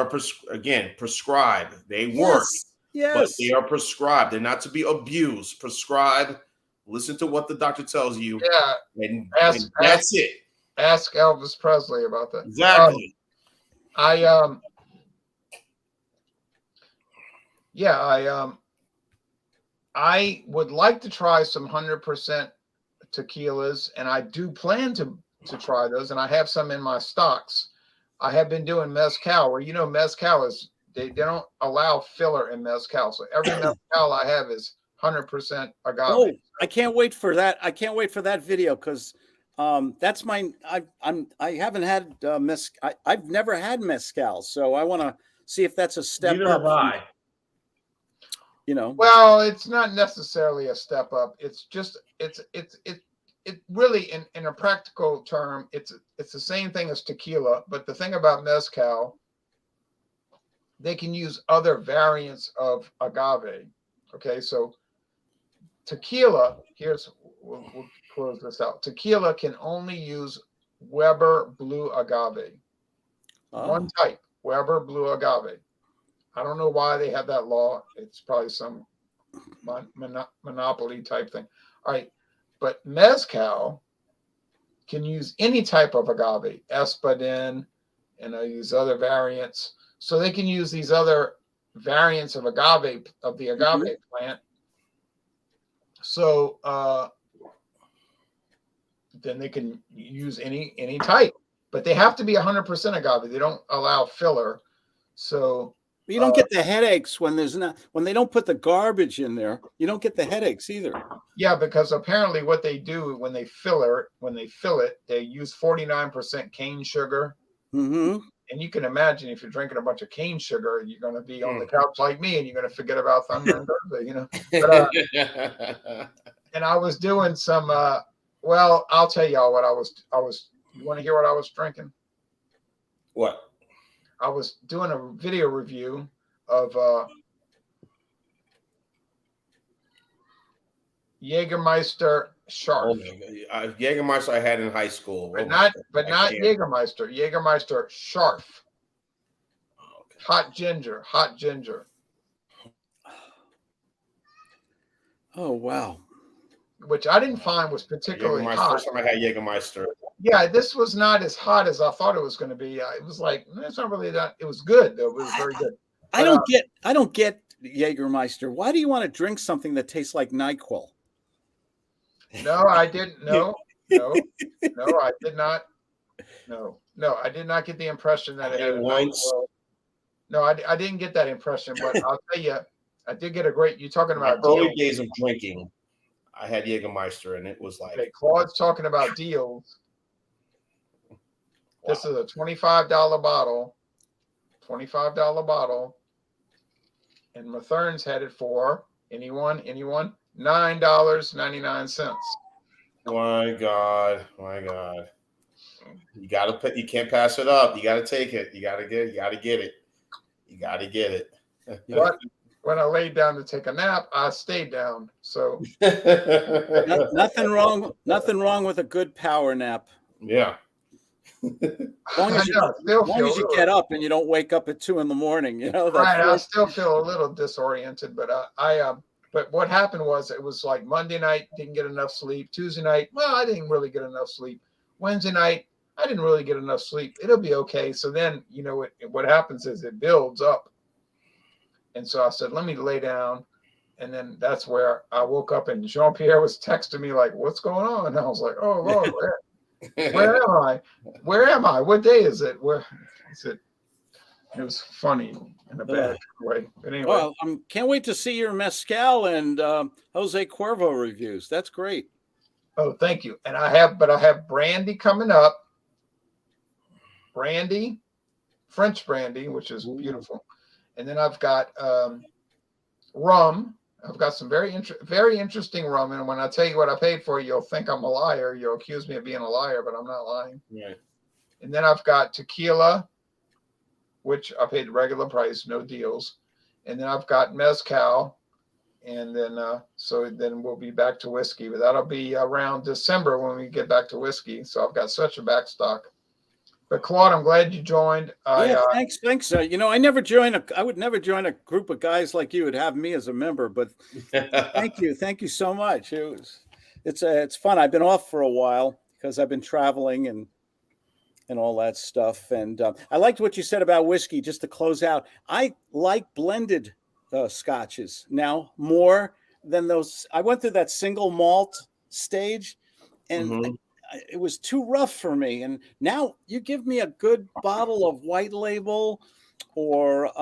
prescribed. They work, but they are prescribed. They're not to be abused. Prescribed. Listen to what the doctor tells you. Yeah, and that's it. Ask Elvis Presley about that. Exactly. I would like to try some 100% tequilas, and I do plan to try those, and I have some in my stocks. I have been doing mezcal, where mezcal is they don't allow filler in mezcal, so every mezcal I have is 100% agave. Oh, I can't wait for that. I can't wait for that video because that's mine. I haven't had mezcal. I've never had mezcal, so I want to see if that's a step Neither up. have I. Well, it's not necessarily a step up. It's just it really in a practical term, it's the same thing as tequila. But the thing about mezcal, they can use other variants of agave. Okay, so tequila, we'll close this out. Tequila can only use Weber Blue Agave. One type, Weber Blue Agave. I don't know why they have that law. It's probably some monopoly type thing. All right. But mezcal can use any type of agave, espadin, and I use other variants. So they can use these other variants of agave, of the agave plant. So then they can use any type, but they have to be 100% agave. They don't allow filler. So You don't get the headaches when they don't put the garbage in there. You don't get the headaches either. Yeah, because apparently what they do when they fill it, they use 49% cane sugar. Mm-hmm. And you can imagine if you're drinking a bunch of cane sugar, you're going to be on the couch like me, and you're going to forget about Thunder and Thursday, But, and I was doing some. Well, I'll tell y'all what I was. You want to hear what I was drinking? What? I was doing a video review of Jägermeister Sharp. Oh my God. Jägermeister I had in high school. But not Jägermeister. Jägermeister Sharp. Oh, okay. Hot ginger. Oh wow. Which I didn't find was particularly hot. First time I had Jägermeister. Yeah, this was not as hot as I thought it was going to be. It was like, it's not really that. It was good though. It was very good. I don't get Jägermeister. Why do you want to drink something that tastes like NyQuil? No, I didn't. No, I did not. No, I did not get the impression that it had once. No, I didn't get that impression. But I'll tell you, I did get a great. You're talking about early days of drinking. I had Jägermeister, and it was like. Okay, Claude's talking about deals. Wow. This is a $25 bottle. $25 bottle. And Mathern's had it for anyone? $9.99. My God. You can't pass it up. You gotta take it. You gotta get it. But when I laid down to take a nap, I stayed down. So nothing wrong with a good power nap. Yeah. As long as you get up and you don't wake up at 2 a.m, Right, I still feel a little disoriented, but but what happened was it was like Monday night, didn't get enough sleep. Tuesday night, well, I didn't really get enough sleep. Wednesday night, I didn't really get enough sleep. It'll be okay. So then, what happens is it builds up. And so I said, let me lay down. And then that's where I woke up and Jean-Pierre was texting me like, what's going on? And I was like, oh, Lord, where am I? Where am I? What day is it? Where is it? It was funny in a bad way. But anyway. Well, I can't wait to see your mezcal and Jose Cuervo reviews. That's great. Oh, thank you. And I have brandy coming up. Brandy, French brandy, which is beautiful. And then I've got rum. I've got some very interesting rum. And when I tell you what I paid for, you'll think I'm a liar. You'll accuse me of being a liar, but I'm not lying. Right. And then I've got tequila, which I paid the regular price, no deals. And then I've got mezcal. And then so then we'll be back to whiskey. But that'll be around December when we get back to whiskey. So I've got such a backstock. But Claude, I'm glad you joined. Thanks. I would never join a group of guys like you would have me as a member. But thank you so much. It's fun. I've been off for a while because I've been traveling and all that stuff. And I liked what you said about whiskey. Just to close out, I like blended scotches now more than those. I went through that single malt stage, and it was too rough for me. And now you give me a good bottle of White Label or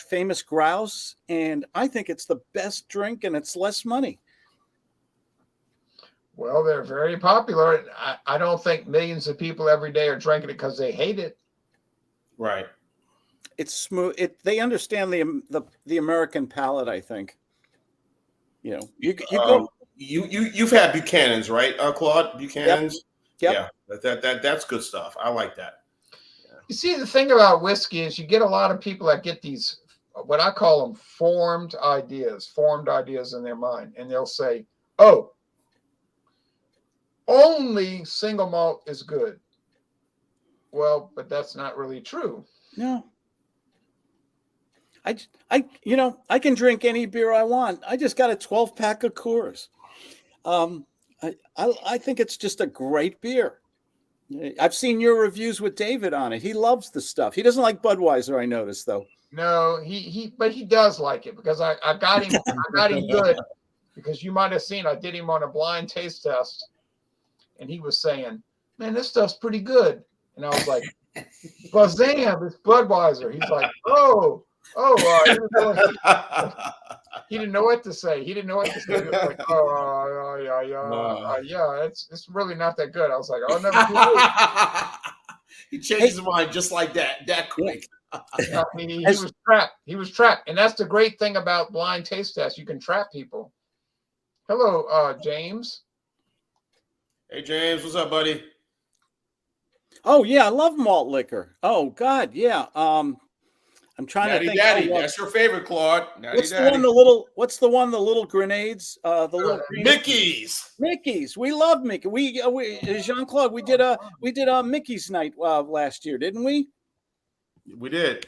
Famous Grouse, and I think it's the best drink, and it's less money. Well, they're very popular. I don't think millions of people every day are drinking it because they hate it. Right. It's smooth. They understand the American palate, I think. You go. You've had Buchanan's, right, Claude? Buchanan's. Yep. Yeah, that's good stuff. I like that. Yeah. You see, the thing about whiskey is you get a lot of people that get these, what I call them, formed ideas in their mind. And they'll say, oh, only single malt is good. Well, but that's not really true. No. I can drink any beer I want. I just got a 12-pack of Coors. I think it's just a great beer. I've seen your reviews with David on it. He loves the stuff. He doesn't like Budweiser, I noticed, though. No, but he does like it because I got him. I got him good because you might have seen I did him on a blind taste test, and he was saying, "Man, this stuff's pretty good." And I was like, "Bazam, it's Budweiser." He's like, "Oh, He didn't know what to say. He didn't know what to say. He was like, yeah, it's really not that good. I was like, oh, never too He changed his mind just like that quick. late. He was trapped. He was trapped. And that's the great thing about blind taste tests. You can trap people. Hello, James. Hey, James, what's up, buddy? Oh yeah, I love malt liquor. Oh God, yeah. I'm trying Natty to think. Daddy, that's your favorite, Claude. Natty What's Daddy. the one? The little. What's the one? The little grenades. The little Mickey's. Mickey's. We love Mickey. We Jean Claude. We did a Mickey's night last year, didn't we? We did.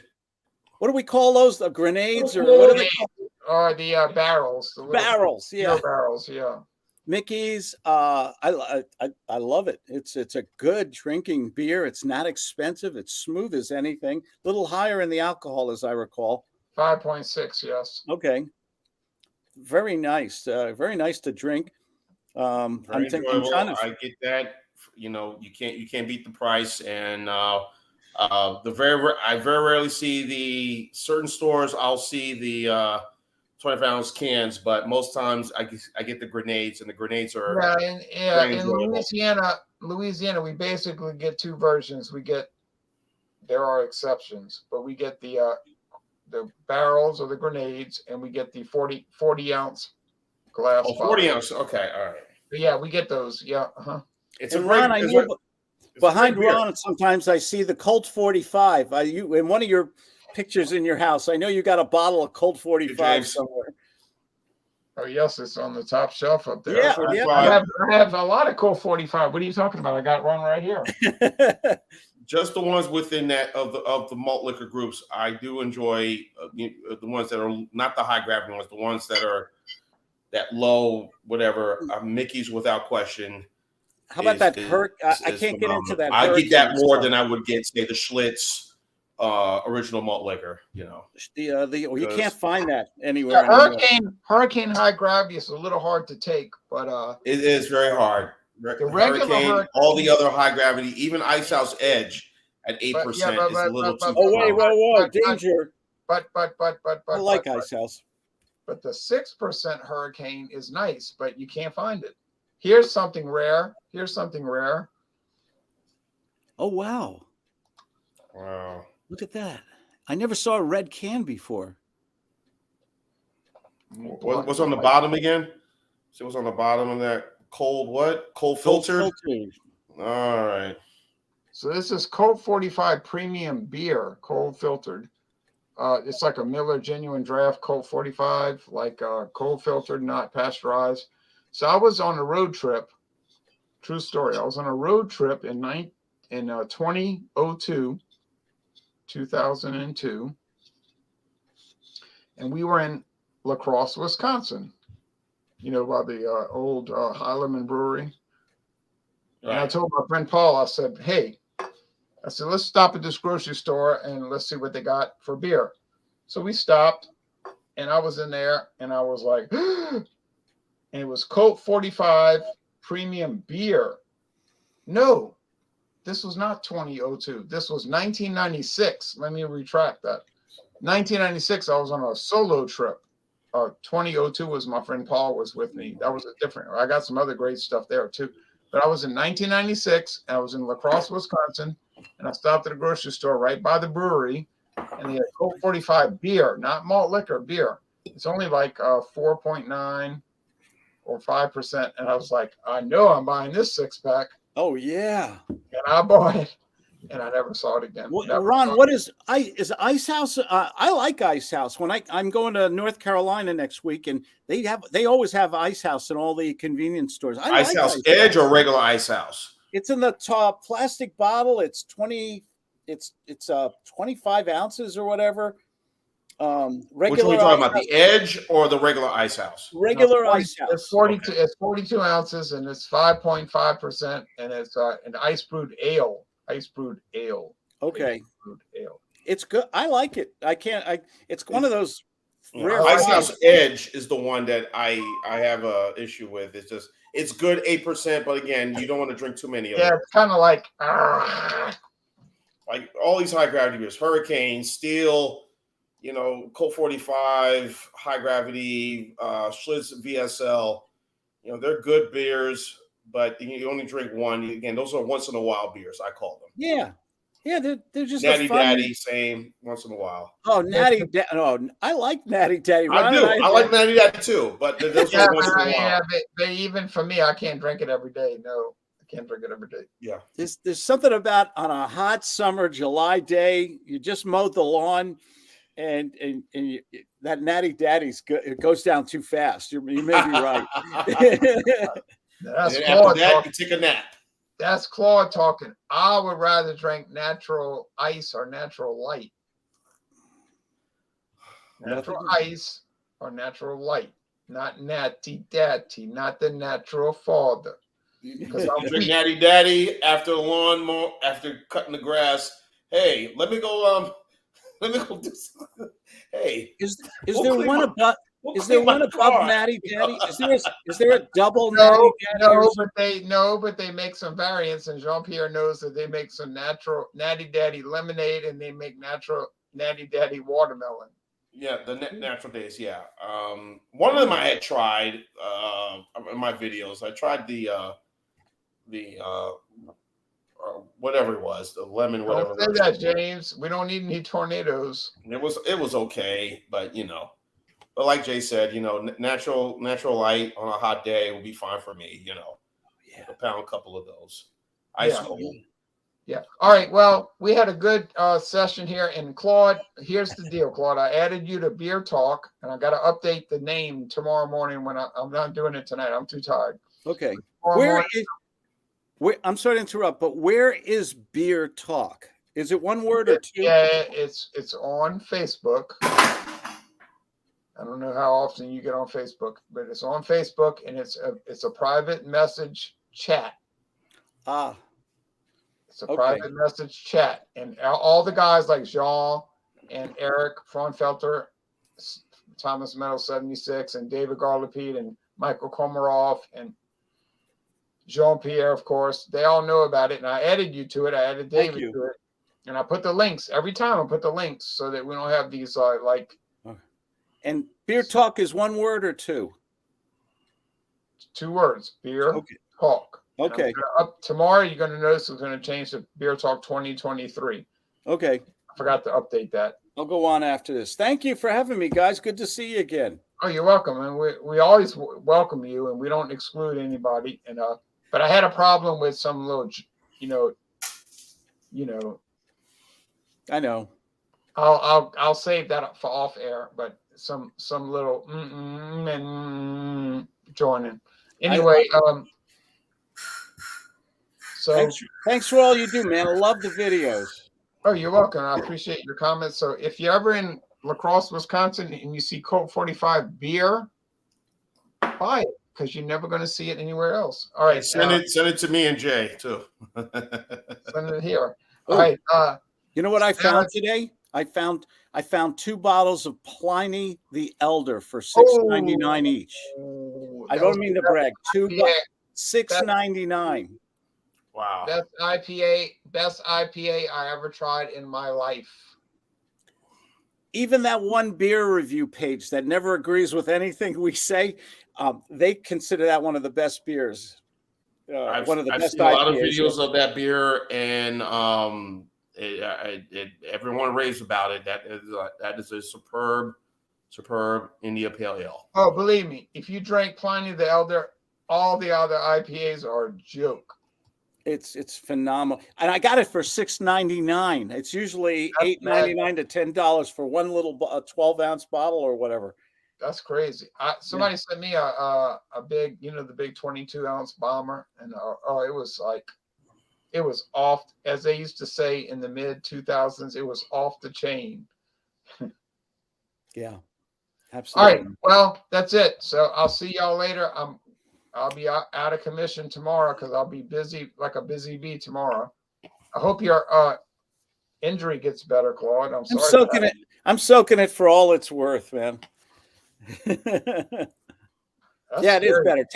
What do we call those? The grenades or what are they called? Or the barrels. The Barrels. Yeah. barrels. Yeah. Mickey's. I love it. It's a good drinking beer. It's not expensive. It's smooth as anything. A little higher in the alcohol, as I recall. 5.6. Yes. Okay. Very nice. Very nice to drink. I'm enjoyable. I get that. You know, you can't beat the price, and I very rarely see the certain stores. I'll see the 25-ounce cans, but most times I get the grenades, and the grenades are in Louisiana, we basically get two versions. There are exceptions, but we get the barrels or the grenades, and we get the 40 ounce glass. Oh, 40 ounce. Okay, all right. But yeah, we get those. Yeah. It's and a great. Ron, I know behind Ron, sometimes I see the Colt 45. You in one of your pictures in your house, I know you got a bottle of Colt 45 somewhere. Oh yes, it's on the top shelf up there. Yeah, I have a lot of Colt 45. What are you talking about? I got one right here. Just the ones within that of the malt liquor groups. I do enjoy the ones that are not the high gravity ones, the ones that are that low, whatever. Mickey's without question. How about that I can't get into that. I get that more than I would get, say, the Schlitz original malt liquor. You know, you can't find that anywhere. Hurricane high gravity is a little hard to take, but it is very hard. The regular Hurricane, all the other high gravity, even Ice House Edge at 8% is a little too. Oh wait, whoa, danger! But I like Ice House. But the 6% Hurricane is nice, but you can't find it. Here's something rare. Oh wow! Wow! Look at that! I never saw a red can before. What's on the bottom again? So what's on the bottom of that? Cold filtered? All right. So this is Colt 45 premium beer, cold filtered. It's like a Miller Genuine Draft Colt 45, like cold filtered, not pasteurized. So I was on a road trip. True story. I was on a road trip in 2002, and we were in La Crosse, Wisconsin. You know, by the old Heilemann Brewery. Right. And I told my friend Paul, I said, let's stop at this grocery store and let's see what they got for beer. So we stopped, and I was in there, and I was like, and it was Colt 45 premium beer. No, this was not 2002. This was 1996. Let me retract that. 1996, I was on a solo trip. 2002 was my friend Paul was with me. That was a different. I got some other great stuff there too. But I was in 1996. And I was in La Crosse, Wisconsin, and I stopped at a grocery store right by the brewery, and they had Colt 45 beer, not malt liquor, beer. It's only like 4.9 or 5%, and I was like, I know I'm buying this 6-pack. Oh yeah, and I bought it. And I never saw it again. Well, Ron, what is Ice House? I like Ice House. When I'm going to North Carolina next week, and they always have Ice House in all the convenience stores. Ice House Edge or regular Ice House? It's in the top plastic bottle. It's 25 ounces or whatever. Regular. Which one are we talking about? The Edge or the regular Ice House? Regular Ice House. It's 42. Okay. It's 42 ounces, and it's 5.5%, and it's an ice brewed ale. Ice brewed ale. Okay. Ice brewed ale. It's good. I like it. It's one of those rare. Ice House Edge is the one that I have a issue with. It's good 8%, but again, you don't want to drink too many of them. Yeah, it's kind of like all these high gravity beers, Hurricane, Steel, Colt 45, High Gravity, Schlitz VSL. They're good beers, but you only drink one. Again, those are once in a while beers, I call them. Yeah. Yeah, they're just Natty a fun. Daddy, same, once in a while. Oh, Natty Daddy. Oh, I like Natty Daddy. I do. I like Natty Daddy too, but those Yeah, are once in a while. yeah, they even for me, I can't drink it every day. No, I can't drink it every day. Yeah. There's something about on a hot summer July day, you just mowed the lawn, and that Natty Daddy's it goes down too fast. You may be right. That's and Claude after that, talking. you take a nap. That's Claude talking. I would rather drink natural ice or natural light. Natural ice or natural light, not natty daddy, not the natural father. Because I'll drink Natty Daddy after the lawnmower, after cutting the grass. Hey, let me go. Do something. Hey, is there one above? Is there one above Natty Daddy? Is there a double No, Natty Daddy? but they make some variants, and Jean-Pierre knows that they make some natural Natty Daddy lemonade, and they make natural Natty Daddy watermelon. Yeah, the natural days. Yeah, one of them I had tried in my videos. I tried the whatever it was, the lemon, whatever. Don't say that, James. We don't need any tornadoes. It was okay, but but like Jay said, natural light on a hot day will be fine for me. Yeah. A couple of those. Ice cold. Yeah. All right. Well, we had a good session here. And Claude, here's the deal, Claude. I added you to Beer Talk, and I got to update the name tomorrow morning when I'm not doing it tonight. I'm too tired. Okay. Tomorrow I'm sorry to interrupt, but where is Beer Talk? Is it one word or two? Yeah, it's on Facebook. I don't know how often you get on Facebook, but it's on Facebook, and it's a private message chat. Ah. It's a private message chat, and all the guys like Jean and Eric Fraunfelter, Thomas Meadow 76, and David Garlapede, and Michael Komarov, and Jean-Pierre, of course, they all know about it, and I added you to it. I added David to it, and I put the links every time. I put the links so that we don't have these And Beer Talk is one word or two? 2 words. Beer Talk. Okay. Up tomorrow, you're going to notice it's going to change to Beer Talk 2023. Okay. I forgot to update that. I'll go on after this. Thank you for having me, guys. Good to see you again. Oh, you're welcome. And we always welcome you, and we don't exclude anybody. And but I had a problem with some little, I know. I'll save that for off air, but some little joining. Anyway, so thanks for all you do, man. I love the videos. Oh, you're welcome. I appreciate your comments. So if you're ever in La Crosse, Wisconsin, and you see Colt 45 beer, buy it, because you're never going to see it anywhere else. All right. Send it to me and Jay too. Send it here. All right. You know what I found today? I found 2 bottles of Pliny the Elder for $6.99 each. I don't mean to brag. $6.99. Wow. Best IPA I ever tried in my life. Even that one beer review page that never agrees with anything we say, they consider that one of the best beers. One of the best seen a lot of IPAs videos of that beer, and everyone raves about it. That is a superb India Pale Ale. Oh, believe me, if you drink Pliny the Elder, all the other IPAs are a joke. It's phenomenal, and I got it for $6.99. It's usually $8.99 to $10 for one little 12-ounce bottle or whatever. That's crazy. Somebody sent me a big, the big 22-ounce bomber, and it was off, as they used to say in the mid 2000s. It was off the chain. Yeah, absolutely. All right. Well, that's it. So I'll see y'all later. I'll be out of commission tomorrow because I'll be busy like a busy bee tomorrow. I hope your injury gets better, Claude. I'm sorry. I'm soaking it for all it's worth, man. Yeah, it is better.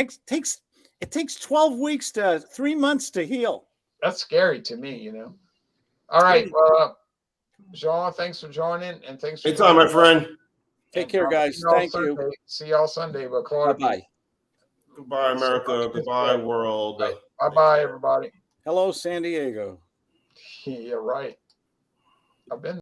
It takes 12 weeks to 3 months to heal. That's scary to me, All right. Sean, thanks for joining, and thanks for Anytime, my friend. Take care, I'll guys. see y'all Thank Sunday. you. See y'all Sunday. But Bye Claude, bye. Goodbye, America. Goodbye, world. Bye bye, everybody. Hello, San Diego. Yeah, right. I've been